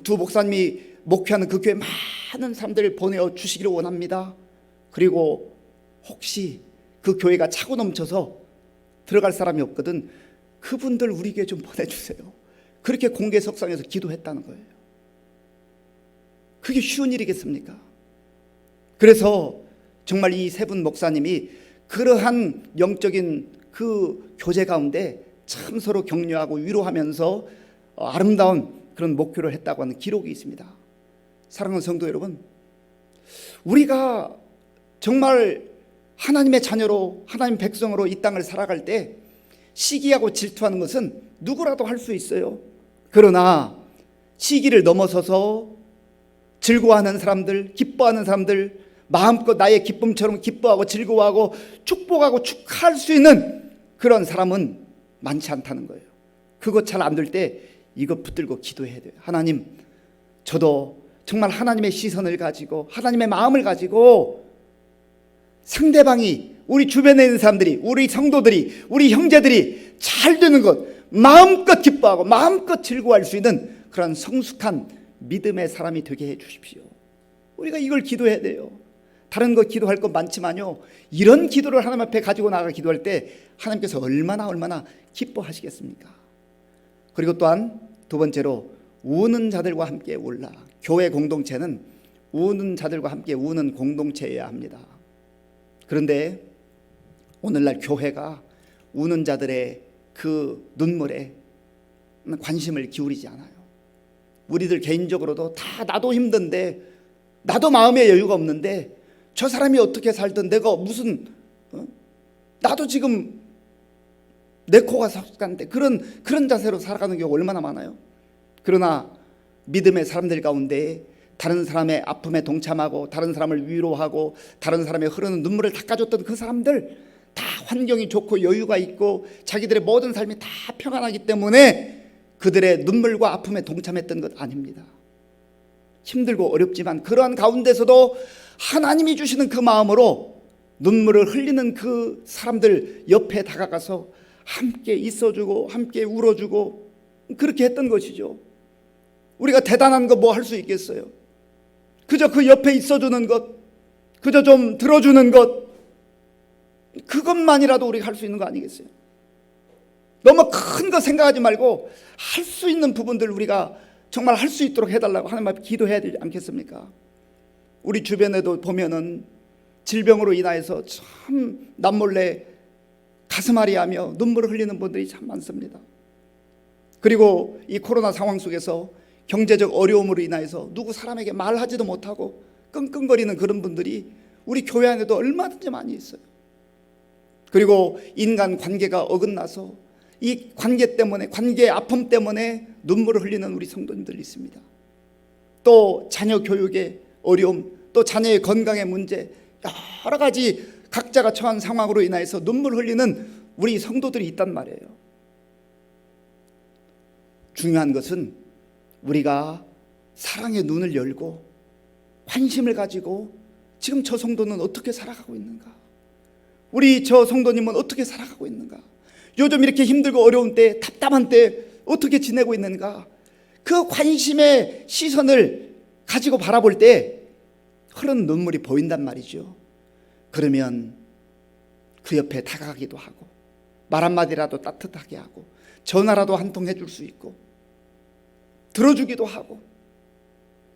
두 목사님이 목회하는 그 교회에 많은 사람들을 보내어 주시기를 원합니다. 그리고 혹시 그 교회가 차고 넘쳐서 들어갈 사람이 없거든 그분들 우리에게 좀 보내주세요. 그렇게 공개 석상에서 기도했다는 거예요. 그게 쉬운 일이겠습니까? 그래서 정말 이 세 분 목사님이 그러한 영적인 그 교제 가운데 참 서로 격려하고 위로하면서 아름다운 그런 목표를 했다고 하는 기록이 있습니다. 사랑하는 성도 여러분, 우리가 정말 하나님의 자녀로, 하나님 백성으로 이 땅을 살아갈 때 시기하고 질투하는 것은 누구라도 할 수 있어요. 그러나 시기를 넘어서서 즐거워하는 사람들, 기뻐하는 사람들, 마음껏 나의 기쁨처럼 기뻐하고 즐거워하고 축복하고 축하할 수 있는 그런 사람은 많지 않다는 거예요. 그거 잘 안 될 때 이거 붙들고 기도해야 돼요. 하나님, 저도 정말 하나님의 시선을 가지고 하나님의 마음을 가지고 상대방이, 우리 주변에 있는 사람들이, 우리 성도들이, 우리 형제들이 잘 되는 것 마음껏 기뻐하고 마음껏 즐거워할 수 있는 그런 성숙한 믿음의 사람이 되게 해 주십시오. 우리가 이걸 기도해야 돼요. 다른 거 기도할 것 많지만요, 이런 기도를 하나님 앞에 가지고 나가 기도할 때 하나님께서 얼마나 기뻐하시겠습니까? 그리고 또한 두 번째로 우는 자들과 함께 울라. 교회 공동체는 우는 자들과 함께 우는 공동체여야 합니다. 그런데 오늘날 교회가 우는 자들의 그 눈물에 관심을 기울이지 않아요. 우리들 개인적으로도 다 나도 힘든데, 나도 마음에 여유가 없는데 저 사람이 어떻게 살든 내가 무슨 나도 지금 내 코가 석간데 그런 자세로 살아가는 경우가 얼마나 많아요. 그러나 믿음의 사람들 가운데 다른 사람의 아픔에 동참하고 다른 사람을 위로하고 다른 사람의 흐르는 눈물을 닦아줬던 그 사람들, 다 환경이 좋고 여유가 있고 자기들의 모든 삶이 다 평안하기 때문에 그들의 눈물과 아픔에 동참했던 것 아닙니다. 힘들고 어렵지만 그러한 가운데서도 하나님이 주시는 그 마음으로 눈물을 흘리는 그 사람들 옆에 다가가서 함께 있어주고 함께 울어주고 그렇게 했던 것이죠. 우리가 대단한 거 뭐 할 수 있겠어요? 그저 그 옆에 있어주는 것, 그저 좀 들어주는 것, 그것만이라도 우리가 할 수 있는 거 아니겠어요? 너무 큰 거 생각하지 말고 할 수 있는 부분들 우리가 정말 할 수 있도록 해달라고 하나님 앞에 기도해야 되지 않겠습니까? 우리 주변에도 보면은 질병으로 인하여서 참 남몰래 가슴앓이하며 눈물을 흘리는 분들이 참 많습니다. 그리고 이 코로나 상황 속에서 경제적 어려움으로 인하여서 누구 사람에게 말하지도 못하고 끙끙거리는 그런 분들이 우리 교회 안에도 얼마든지 많이 있어요. 그리고 인간 관계가 어긋나서 이 관계 때문에, 관계의 아픔 때문에 눈물을 흘리는 우리 성도님들이 있습니다. 또 자녀 교육의 어려움, 또 자녀의 건강의 문제, 여러 가지 각자가 처한 상황으로 인해서 눈물 흘리는 우리 성도들이 있단 말이에요. 중요한 것은 우리가 사랑의 눈을 열고 관심을 가지고 지금 저 성도는 어떻게 살아가고 있는가, 우리 저 성도님은 어떻게 살아가고 있는가, 요즘 이렇게 힘들고 어려운 때, 답답한 때 어떻게 지내고 있는가, 그 관심의 시선을 가지고 바라볼 때 흐르는 눈물이 보인단 말이죠. 그러면 그 옆에 다가가기도 하고 말 한마디라도 따뜻하게 하고 전화라도 한 통 해줄 수 있고 들어주기도 하고,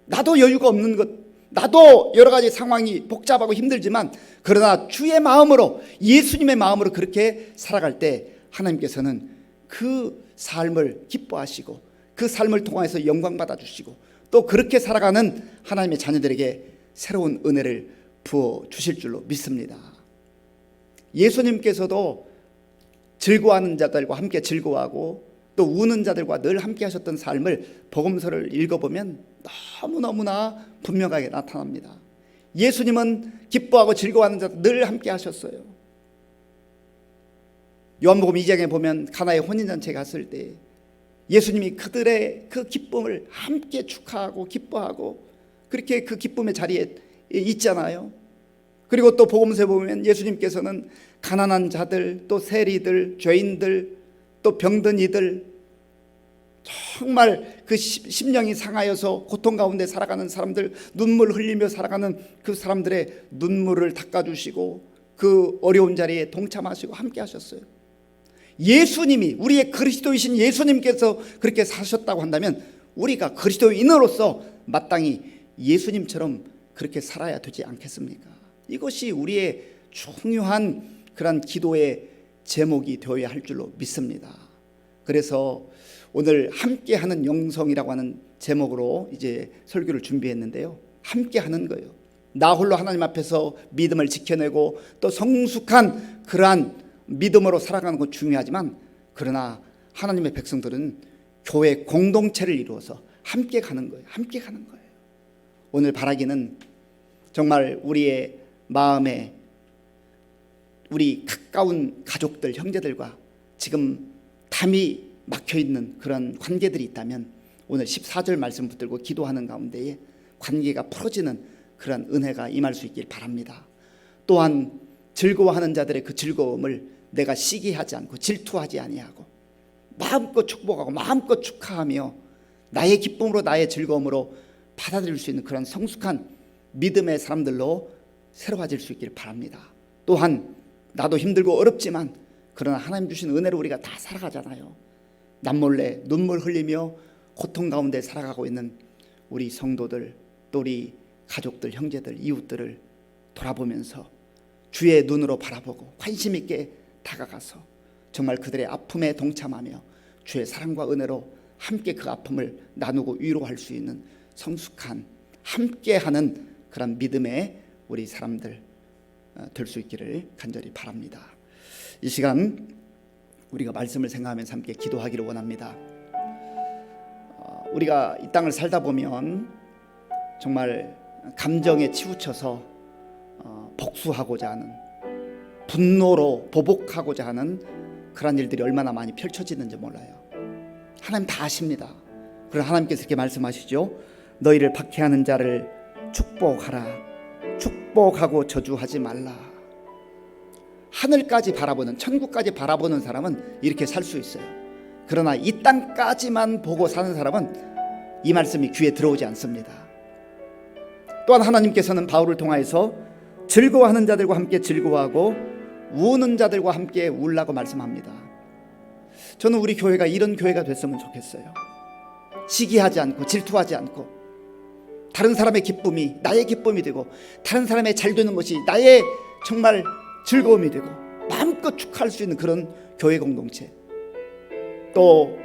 나도 여유가 없는 것, 나도 여러 가지 상황이 복잡하고 힘들지만 그러나 주의 마음으로, 예수님의 마음으로 그렇게 살아갈 때 하나님께서는 그 삶을 기뻐하시고 그 삶을 통해서 영광 받아주시고 또 그렇게 살아가는 하나님의 자녀들에게 새로운 은혜를 부어주실 줄로 믿습니다. 예수님께서도 즐거워하는 자들과 함께 즐거워하고 또 우는 자들과 늘 함께 하셨던 삶을 복음서를 읽어보면 너무너무나 분명하게 나타납니다. 예수님은 기뻐하고 즐거워하는 자들 늘 함께 하셨어요. 요한복음 2장에 보면 가나의 혼인잔치에 갔을 때 예수님이 그들의 그 기쁨을 함께 축하하고 기뻐하고 그렇게 그 기쁨의 자리에 있잖아요. 그리고 또 복음서에 보면 예수님께서는 가난한 자들, 또 세리들, 죄인들, 또 병든 이들, 정말 그 심령이 상하여서 고통 가운데 살아가는 사람들, 눈물 흘리며 살아가는 그 사람들의 눈물을 닦아주시고 그 어려운 자리에 동참하시고 함께 하셨어요. 예수님이, 우리의 그리스도이신 예수님께서 그렇게 사셨다고 한다면 우리가 그리스도인으로서 마땅히 예수님처럼 그렇게 살아야 되지 않겠습니까? 이것이 우리의 중요한 그런 기도의 제목이 되어야 할 줄로 믿습니다. 그래서 오늘 함께하는 영성이라고 하는 제목으로 이제 설교를 준비했는데요. 함께하는 거예요. 나 홀로 하나님 앞에서 믿음을 지켜내고 또 성숙한 그러한 믿음으로 살아가는 건 중요하지만 그러나 하나님의 백성들은 교회 공동체를 이루어서 함께 가는 거예요. 함께 가는 거예요. 오늘 바라기는 정말 우리의 마음에 우리 가까운 가족들, 형제들과 지금 담이 막혀있는 그런 관계들이 있다면 오늘 14절 말씀 붙들고 기도하는 가운데에 관계가 풀어지는 그런 은혜가 임할 수 있길 바랍니다. 또한 즐거워하는 자들의 그 즐거움을 내가 시기하지 않고 질투하지 아니하고 마음껏 축복하고 마음껏 축하하며 나의 기쁨으로 나의 즐거움으로 받아들일 수 있는 그런 성숙한 믿음의 사람들로 새로워질 수 있길 바랍니다. 또한 나도 힘들고 어렵지만 그러나 하나님 주신 은혜로 우리가 다 살아가잖아요. 남몰래 눈물 흘리며 고통 가운데 살아가고 있는 우리 성도들, 또 우리 가족들, 형제들, 이웃들을 돌아보면서 주의 눈으로 바라보고 관심 있게 다가가서 정말 그들의 아픔에 동참하며 주의 사랑과 은혜로 함께 그 아픔을 나누고 위로할 수 있는 성숙한 함께하는 그런 믿음의 우리 사람들 될 수 있기를 간절히 바랍니다. 이 시간 우리가 말씀을 생각하면서 함께 기도하기를 원합니다. 우리가 이 땅을 살다 보면 정말 감정에 치우쳐서 복수하고자 하는, 분노로 보복하고자 하는 그런 일들이 얼마나 많이 펼쳐지는지 몰라요. 하나님 다 아십니다. 그러나 하나님께서 이렇게 말씀하시죠. 너희를 박해하는 자를 축복하라. 축복하고 저주하지 말라. 하늘까지 바라보는, 천국까지 바라보는 사람은 이렇게 살 수 있어요. 그러나 이 땅까지만 보고 사는 사람은 이 말씀이 귀에 들어오지 않습니다. 또한 하나님께서는 바울을 통하여서 즐거워하는 자들과 함께 즐거워하고 우는 자들과 함께 울라고 말씀합니다. 저는 우리 교회가 이런 교회가 됐으면 좋겠어요. 시기하지 않고 질투하지 않고 다른 사람의 기쁨이 나의 기쁨이 되고 다른 사람의 잘 되는 것이 나의 정말 즐거움이 되고 마음껏 축하할 수 있는 그런 교회 공동체, 또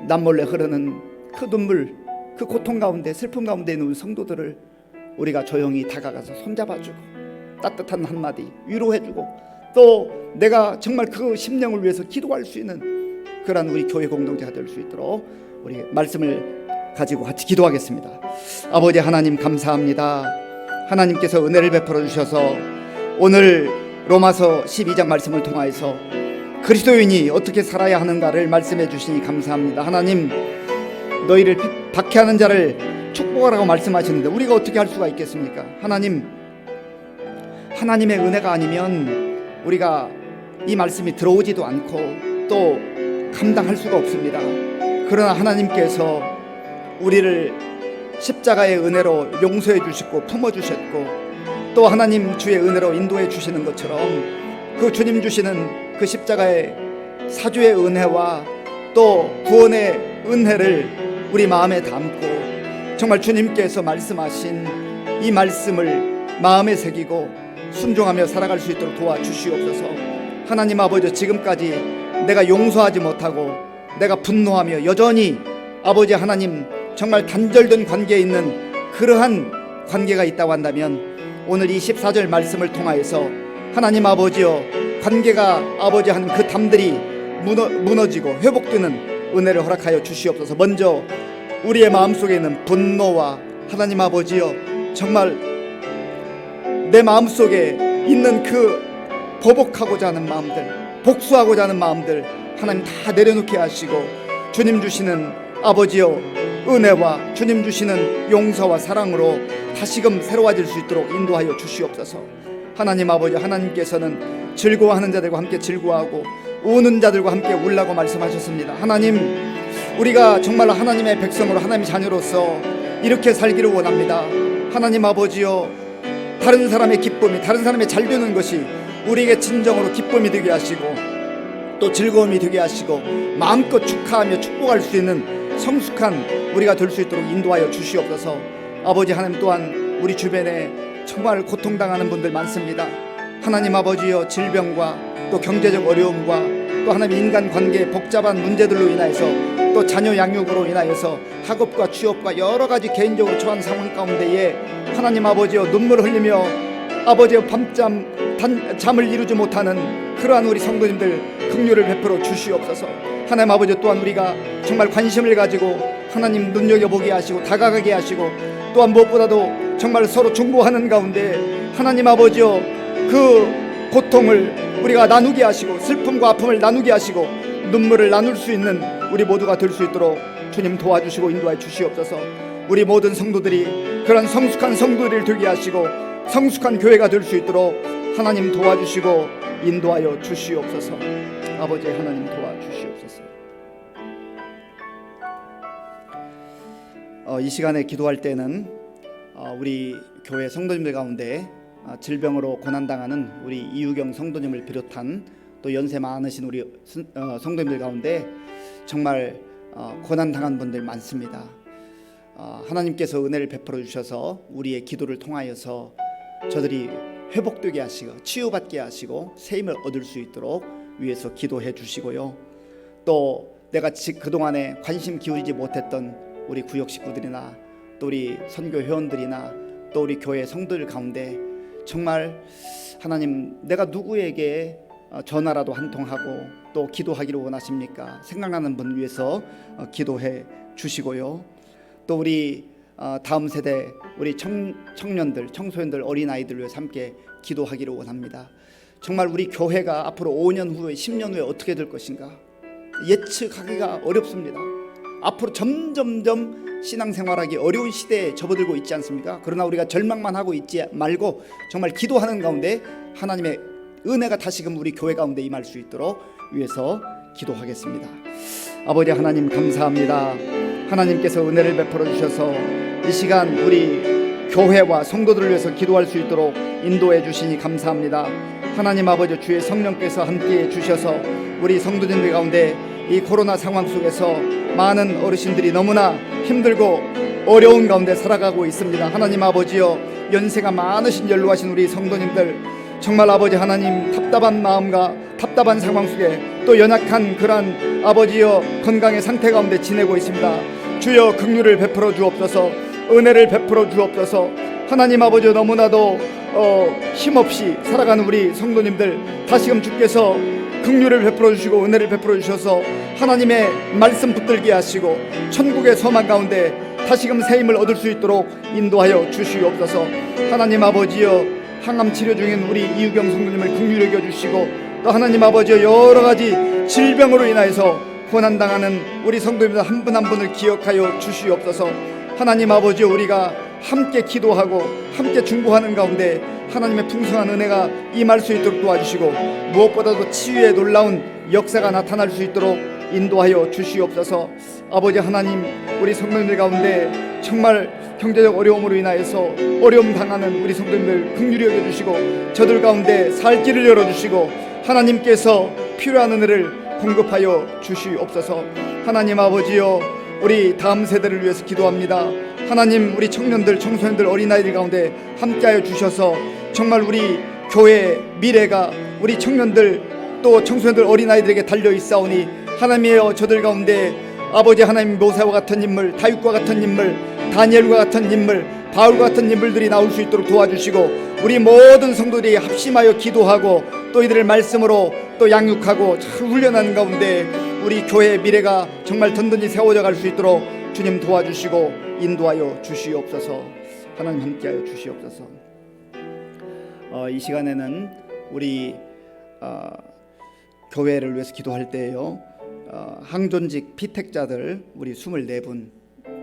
남몰래 흐르는 그 눈물, 그 고통 가운데 슬픔 가운데 있는 성도들을 우리가 조용히 다가가서 손잡아주고 따뜻한 한마디 위로해주고 또 내가 정말 그 심령을 위해서 기도할 수 있는 그런 우리 교회 공동체가 될 수 있도록 우리 말씀을 가지고 같이 기도하겠습니다. 아버지 하나님 감사합니다. 하나님께서 은혜를 베풀어 주셔서 오늘 로마서 12장 말씀을 통하여서 그리스도인이 어떻게 살아야 하는가를 말씀해 주시니 감사합니다. 하나님, 너희를 박해하는 자를 축복하라고 말씀하시는데 우리가 어떻게 할 수가 있겠습니까? 하나님, 하나님의 은혜가 아니면 우리가 이 말씀이 들어오지도 않고 또 감당할 수가 없습니다. 그러나 하나님께서 우리를 십자가의 은혜로 용서해 주시고 품어 주셨고 또 하나님 주의 은혜로 인도해 주시는 것처럼 그 주님 주시는 그 십자가의 사주의 은혜와 또 구원의 은혜를 우리 마음에 담고 정말 주님께서 말씀하신 이 말씀을 마음에 새기고 순종하며 살아갈 수 있도록 도와주시옵소서. 하나님 아버지, 지금까지 내가 용서하지 못하고 내가 분노하며 여전히 아버지 하나님 정말 단절된 관계에 있는 그러한 관계가 있다고 한다면 오늘 이 14절 말씀을 통하여서 하나님 아버지여 관계가 아버지 하는 그 담들이 무너지고 회복되는 은혜를 허락하여 주시옵소서. 먼저 우리의 마음속에 있는 분노와 하나님 아버지여 정말 내 마음속에 있는 그 보복하고자 하는 마음들, 복수하고자 하는 마음들 하나님 다 내려놓게 하시고 주님 주시는 아버지여 은혜와 주님 주시는 용서와 사랑으로 다시금 새로워질 수 있도록 인도하여 주시옵소서. 하나님 아버지, 하나님께서는 즐거워하는 자들과 함께 즐거워하고 우는 자들과 함께 울라고 말씀하셨습니다. 하나님, 우리가 정말 하나님의 백성으로 하나님의 자녀로서 이렇게 살기를 원합니다. 하나님 아버지여, 다른 사람의 기쁨이, 다른 사람의 잘 되는 것이 우리에게 진정으로 기쁨이 되게 하시고 또 즐거움이 되게 하시고 마음껏 축하하며 축복할 수 있는 성숙한 우리가 될 수 있도록 인도하여 주시옵소서. 아버지 하나님, 또한 우리 주변에 정말 고통당하는 분들 많습니다. 하나님 아버지여, 질병과 또 경제적 어려움과 또 하나님 인간관계의 복잡한 문제들로 인하여서 또 자녀 양육으로 인하여서 학업과 취업과 여러 가지 개인적으로 처한 상황 가운데에 하나님 아버지여 눈물을 흘리며 아버지여 밤잠 잠을 이루지 못하는 그러한 우리 성도님들 긍휼을 베풀어 주시옵소서. 하나님 아버지, 또한 우리가 정말 관심을 가지고 하나님 눈여겨보게 하시고 다가가게 하시고 또한 무엇보다도 정말 서로 중보하는 가운데 하나님 아버지여 그 고통을 우리가 나누게 하시고 슬픔과 아픔을 나누게 하시고 눈물을 나눌 수 있는 우리 모두가 될 수 있도록 주님 도와주시고 인도해 주시옵소서. 우리 모든 성도들이 그런 성숙한 성도들을 되게 하시고 성숙한 교회가 될 수 있도록 하나님 도와주시고 인도하여 주시옵소서. 아버지 하나님 도와주시옵소서. 이 시간에 기도할 때는 우리 교회 성도님들 가운데 질병으로 고난당하는 우리 이유경 성도님을 비롯한 또 연세 많으신 우리 성도님들 가운데 정말 고난당한 분들 많습니다. 하나님께서 은혜를 베풀어 주셔서 우리의 기도를 통하여서 저들이 회복되게 하시고 치유받게 하시고 새 힘을 얻을 수 있도록 위해서 기도해 주시고요. 또 내가 그동안에 관심 기울이지 못했던 우리 구역 식구들이나 또 우리 선교 회원들이나 또 우리 교회 성도들 가운데 정말 하나님, 내가 누구에게 전화라도 한 통 하고 또 기도하기를 원하십니까? 생각나는 분 위해서 기도해 주시고요. 또 우리 다음 세대 우리 청년들, 청소년들, 어린아이들 위해서 함께 기도하기를 원합니다. 정말 우리 교회가 앞으로 5년 후에 10년 후에 어떻게 될 것인가 예측하기가 어렵습니다. 앞으로 점점점 신앙생활하기 어려운 시대에 접어들고 있지 않습니까? 그러나 우리가 절망만 하고 있지 말고 정말 기도하는 가운데 하나님의 은혜가 다시금 우리 교회 가운데 임할 수 있도록 위해서 기도하겠습니다. 아버지 하나님, 감사합니다. 하나님께서 은혜를 베풀어 주셔서 이 시간 우리 교회와 성도들을 위해서 기도할 수 있도록 인도해 주시니 감사합니다. 하나님 아버지, 주의 성령께서 함께해 주셔서 우리 성도님들 가운데 이 코로나 상황 속에서 많은 어르신들이 너무나 힘들고 어려운 가운데 살아가고 있습니다. 하나님 아버지여, 연세가 많으신 연로하신 우리 성도님들 정말 아버지 하나님, 답답한 마음과 답답한 상황 속에 또 연약한 그러한 아버지여 건강의 상태 가운데 지내고 있습니다. 주여 긍휼을 베풀어 주옵소서, 은혜를 베풀어 주옵소서. 하나님 아버지여, 너무나도 힘없이 살아가는 우리 성도님들 다시금 주께서 긍휼을 베풀어 주시고 은혜를 베풀어 주셔서 하나님의 말씀 붙들게 하시고 천국의 소망 가운데 다시금 새 힘을 얻을 수 있도록 인도하여 주시옵소서. 하나님 아버지여, 항암 치료 중인 우리 이유경 성도님을 긍휼히 여겨 주시고 또 하나님 아버지여, 여러 가지 질병으로 인하여서 고난당하는 우리 성도님들 한 분 한 분을 기억하여 주시옵소서. 하나님 아버지여, 우리가 함께 기도하고 함께 중보하는 가운데 하나님의 풍성한 은혜가 임할 수 있도록 도와주시고 무엇보다도 치유의 놀라운 역사가 나타날 수 있도록 인도하여 주시옵소서. 아버지 하나님, 우리 성도님들 가운데 정말 경제적 어려움으로 인하여서 어려움 당하는 우리 성도님들 긍휼히 여겨주시고 저들 가운데 살 길을 열어주시고 하나님께서 필요한 은혜를 공급하여 주시옵소서. 하나님 아버지여, 우리 다음 세대를 위해서 기도합니다. 하나님, 우리 청년들, 청소년들, 어린아이들 가운데 함께하여 주셔서 정말 우리 교회의 미래가 우리 청년들 또 청소년들, 어린아이들에게 달려있사오니 하나님이여, 저들 가운데 아버지 하나님, 모세와 같은 인물, 다윗과 같은 인물, 다니엘과 같은 인물, 바울과 같은 인물들이 나올 수 있도록 도와주시고 우리 모든 성도들이 합심하여 기도하고 또 이들을 말씀으로 또 양육하고 잘 훈련하는 가운데 우리 교회의 미래가 정말 든든히 세워져 갈 수 있도록 주님 도와주시고 인도하여 주시옵소서. 하나님 함께하여 주시옵소서. 이 시간에는 우리 교회를 위해서 기도할 때에요, 항존직 피택자들 우리 24분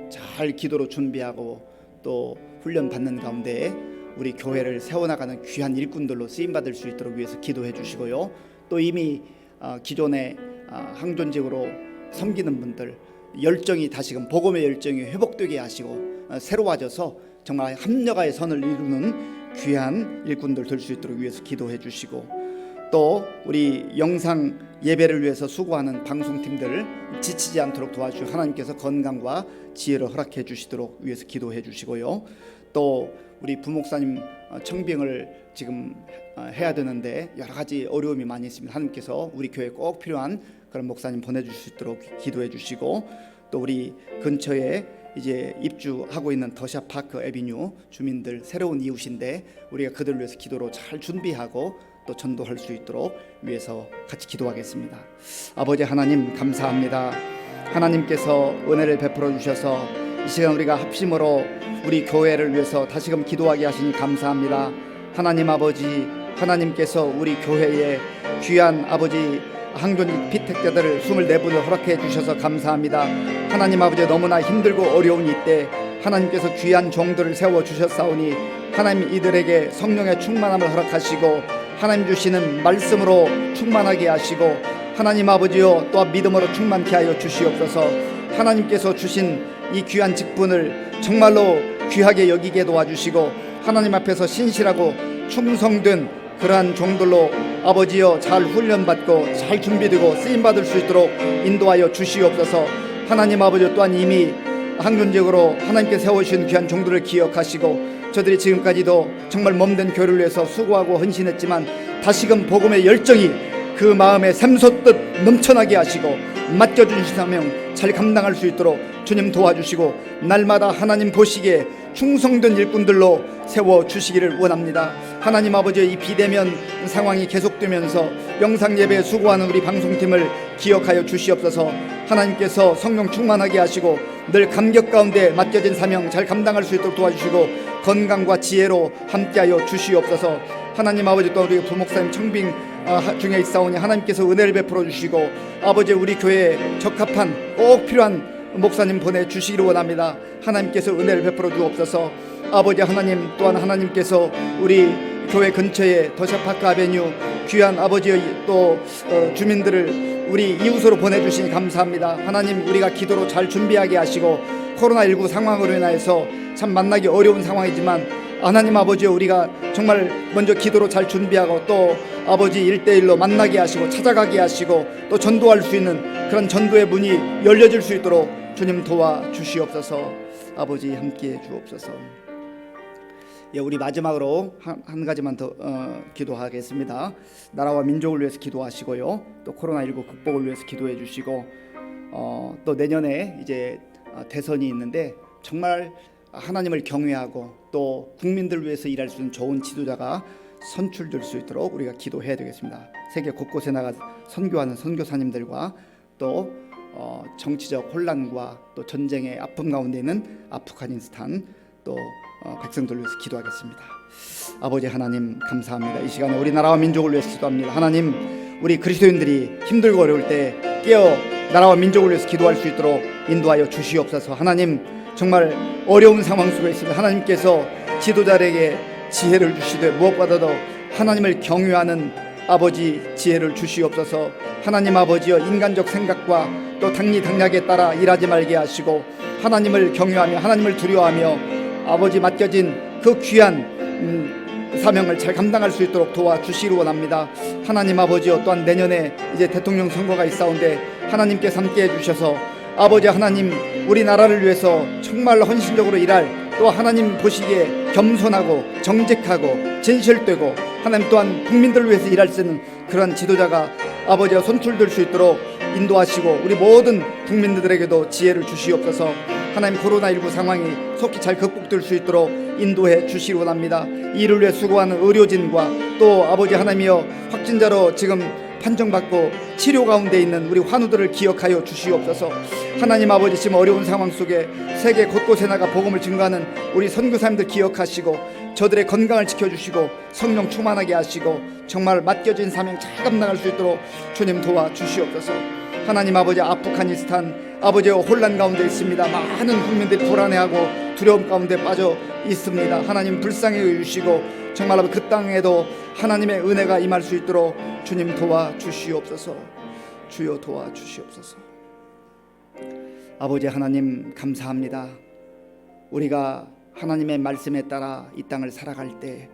잘 기도로 준비하고 또 훈련 받는 가운데 우리 교회를 세워나가는 귀한 일꾼들로 쓰임받을 수 있도록 위해서 기도해 주시고요. 또 이미 기존에 항존직으로 섬기는 분들 열정이 다시금 복음의 열정이 회복되게 하시고 새로워져서 정말 합력의 선을 이루는 귀한 일꾼들 될 수 있도록 위해서 기도해 주시고 또 우리 영상 예배를 위해서 수고하는 방송팀들 지치지 않도록 도와주시고 하나님께서 건강과 지혜를 허락해 주시도록 위해서 기도해 주시고요. 또 우리 부목사님 청빙을 지금 해야 되는데 여러 가지 어려움이 많이 있습니다. 하나님께서 우리 교회에 꼭 필요한 그런 목사님 보내주실 수 있도록 기도해 주시고 또 우리 근처에 이제 입주하고 있는 더샤파크 에비뉴 주민들 새로운 이웃인데 우리가 그들을 위해서 기도로 잘 준비하고 또 전도할 수 있도록 위해서 같이 기도하겠습니다. 아버지 하나님, 감사합니다. 하나님께서 은혜를 베풀어 주셔서 이 시간 우리가 합심으로 우리 교회를 위해서 다시금 기도하게 하시니 감사합니다. 하나님 아버지, 하나님께서 우리 교회에 귀한 아버지 항존직 피택자들을 24분을 허락해 주셔서 감사합니다. 하나님 아버지, 너무나 힘들고 어려운 이때 하나님께서 귀한 종들을 세워 주셨사오니 하나님 이들에게 성령의 충만함을 허락하시고 하나님 주시는 말씀으로 충만하게 하시고 하나님 아버지여 또한 믿음으로 충만케 하여 주시옵소서. 하나님께서 주신 이 귀한 직분을 정말로 귀하게 여기게 도와주시고 하나님 앞에서 신실하고 충성된 그러한 종들로 아버지여 잘 훈련받고 잘 준비되고 쓰임받을 수 있도록 인도하여 주시옵소서. 하나님 아버지 또한 이미 항존직으로 하나님께 세우신 귀한 종들을 기억하시고 저들이 지금까지도 정말 몸된 교회를 위해서 수고하고 헌신했지만 다시금 복음의 열정이 그 마음에 샘솟듯 넘쳐나게 하시고 맡겨주신 사명 잘 감당할 수 있도록 주님 도와주시고 날마다 하나님 보시기에 충성된 일꾼들로 세워주시기를 원합니다. 하나님 아버지의 이 비대면 상황이 계속되면서 영상예배에 수고하는 우리 방송팀을 기억하여 주시옵소서. 하나님께서 성령 충만하게 하시고 늘 감격 가운데 맡겨진 사명 잘 감당할 수 있도록 도와주시고 건강과 지혜로 함께하여 주시옵소서. 하나님 아버지 또 우리 부목사님 청빙 중에 있사오니 하나님께서 은혜를 베풀어 주시고 아버지 우리 교회에 적합한 꼭 필요한 목사님 보내주시기를 원합니다. 하나님께서 은혜를 베풀어 주옵소서. 아버지 하나님 또한 하나님께서 우리 교회 근처에 더샤파크 아베뉴 귀한 아버지의 또 주민들을 우리 이웃으로 보내주시니 감사합니다. 하나님 우리가 기도로 잘 준비하게 하시고 코로나19 상황으로 인하여서 참 만나기 어려운 상황이지만 하나님 아버지 우리가 정말 먼저 기도로 잘 준비하고 또 아버지 1대1로 만나게 하시고 찾아가게 하시고 또 전도할 수 있는 그런 전도의 문이 열려질 수 있도록 주님 도와주시옵소서. 아버지 함께해 주옵소서. 예, 우리 마지막으로 한 가지만 더 기도하겠습니다. 나라와 민족을 위해서 기도하시고요. 또 코로나19 극복을 위해서 기도해 주시고 또 내년에 이제 대선이 있는데 정말 하나님을 경외하고 또 국민들을 위해서 일할 수 있는 좋은 지도자가 선출될 수 있도록 우리가 기도해야 되겠습니다. 세계 곳곳에 나가 선교하는 선교사님들과 또 정치적 혼란과 또 전쟁의 아픔 가운데 있는 아프가니스탄 또 백성들을 위해서 기도하겠습니다. 아버지 하나님 감사합니다. 이 시간에 우리나라와 민족을 위해서 기도합니다. 하나님 우리 그리스도인들이 힘들고 어려울 때 깨어 나라와 민족을 위해서 기도할 수 있도록 인도하여 주시옵소서. 하나님 정말 어려운 상황 속에 있습니다. 하나님께서 지도자에게 지혜를 주시되 무엇보다도 하나님을 경외하는 아버지 지혜를 주시옵소서. 하나님 아버지여 인간적 생각과 또 당리당략에 따라 일하지 말게 하시고 하나님을 경외하며 하나님을 두려워하며 아버지 맡겨진 그 귀한 사명을 잘 감당할 수 있도록 도와주시기 원합니다. 하나님 아버지여 또한 내년에 이제 대통령 선거가 있사온데 하나님께서 함께해 주셔서 아버지 하나님 우리나라를 위해서 정말 헌신적으로 일할 또 하나님 보시기에 겸손하고 정직하고 진실되고 하나님 또한 국민들을 위해서 일할 수 있는 그런 지도자가 아버지와 선출될 수 있도록 인도하시고 우리 모든 국민들에게도 지혜를 주시옵소서. 하나님 코로나19 상황이 속히 잘 극복될 수 있도록 인도해 주시기 원합니다. 이를 위해 수고하는 의료진과 또 아버지 하나님이여 확진자로 지금 판정받고 치료 가운데 있는 우리 환우들을 기억하여 주시옵소서. 하나님 아버지 지금 어려운 상황 속에 세계 곳곳에 나가 복음을 증거하는 우리 선교사님들 기억하시고 저들의 건강을 지켜주시고 성령 충만하게 하시고 정말 맡겨진 사명 잘 감당할 수 있도록 주님 도와주시옵소서. 하나님 아버지 아프가니스탄 아버지의 혼란 가운데 있습니다. 많은 국민들이 불안해하고 두려움 가운데 빠져 있습니다. 하나님 불쌍히 여기시고 정말 그 땅에도 하나님의 은혜가 임할 수 있도록 주님 도와주시옵소서. 주여 도와주시옵소서. 아버지 하나님 감사합니다. 우리가 하나님의 말씀에 따라 이 땅을 살아갈 때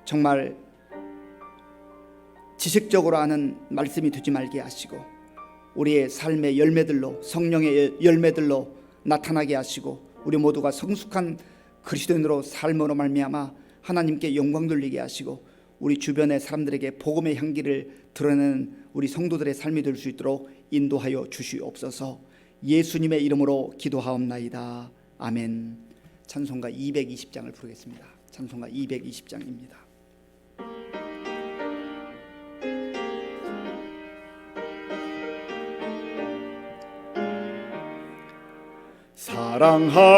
정말 지식적으로 아는 말씀이 되지 말게 하시고 우리의 삶의 열매들로 성령의 열매들로 나타나게 하시고 우리 모두가 성숙한 그리스도인으로 삶으로 말미암아 하나님께 영광 돌리게 하시고 우리 주변의 사람들에게 복음의 향기를 드러내는 우리 성도들의 삶이 될 수 있도록 인도하여 주시옵소서. 예수님의 이름으로 기도하옵나이다. 아멘. 찬송가 220장을 부르겠습니다. 찬송가 220장입니다.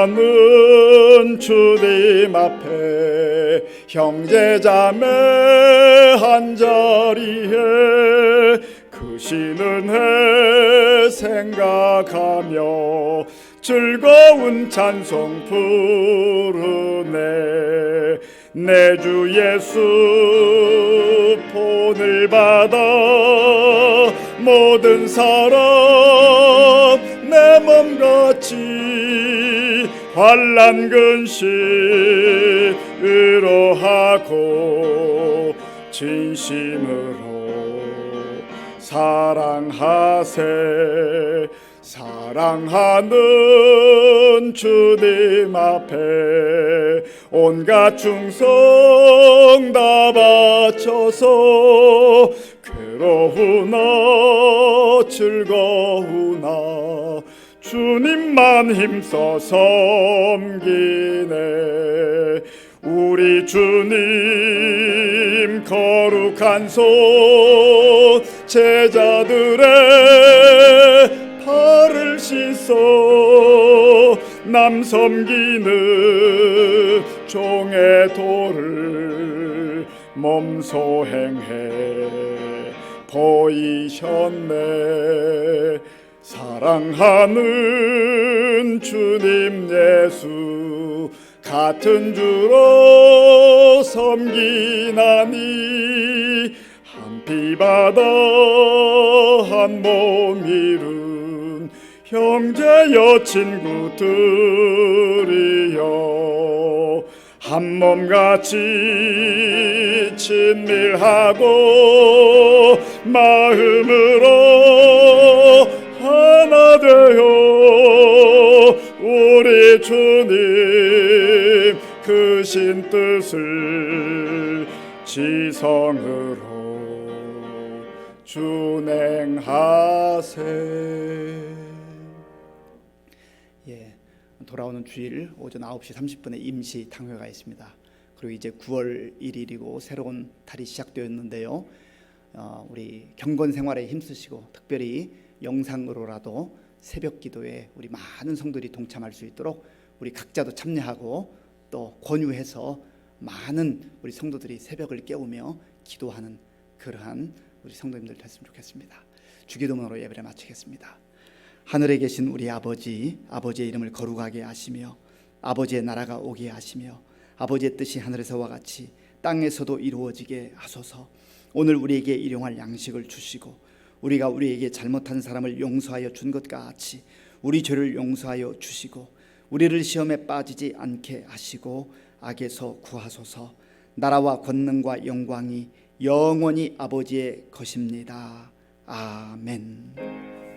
사랑하는 주님 앞에 형제자매 한자리에 그 신은혜 생각하며 즐거운 찬송 부르네. 내 주 예수 본을 받아 모든 사람 내 몸같이 환난 근심으로 하고 진심으로 사랑하세. 사랑하는 주님 앞에 온갖 충성 다 바쳐서 괴로우나 즐거우나 주님만 힘써 섬기네. 우리 주님 거룩한 손 제자들의 발을 씻어 남 섬기는 종의 도를 몸소 행해 보이셨네. 사랑하는 주님 예수 같은 주로 섬기나니 한 피바다 한 몸 이룬 형제여 친구들이여 한 몸같이 친밀하고 마음으로 하나 되어 우리 주님 크신 뜻을 지성으로 준행하세. 예, 돌아오는 주일 오전 9시 30분에 임시 당회가 있습니다. 그리고 이제 9월 1일이고 새로운 달이 시작되었는데요. 우리 경건 생활에 힘쓰시고 특별히 영상으로라도 새벽 기도에 우리 많은 성도들이 동참할 수 있도록 우리 각자도 참여하고 또 권유해서 많은 우리 성도들이 새벽을 깨우며 기도하는 그러한 우리 성도님들 됐으면 좋겠습니다. 주기도문으로 예배를 마치겠습니다. 하늘에 계신 우리 아버지, 아버지의 이름을 거룩하게 하시며 아버지의 나라가 오게 하시며 아버지의 뜻이 하늘에서와 같이 땅에서도 이루어지게 하소서. 오늘 우리에게 일용할 양식을 주시고 우리가 우리에게 잘못한 사람을 용서하여 준 것 같이 우리 죄를 용서하여 주시고 우리를 시험에 빠지지 않게 하시고 악에서 구하소서. 나라와 권능과 영광이 영원히 아버지의 것입니다. 아멘.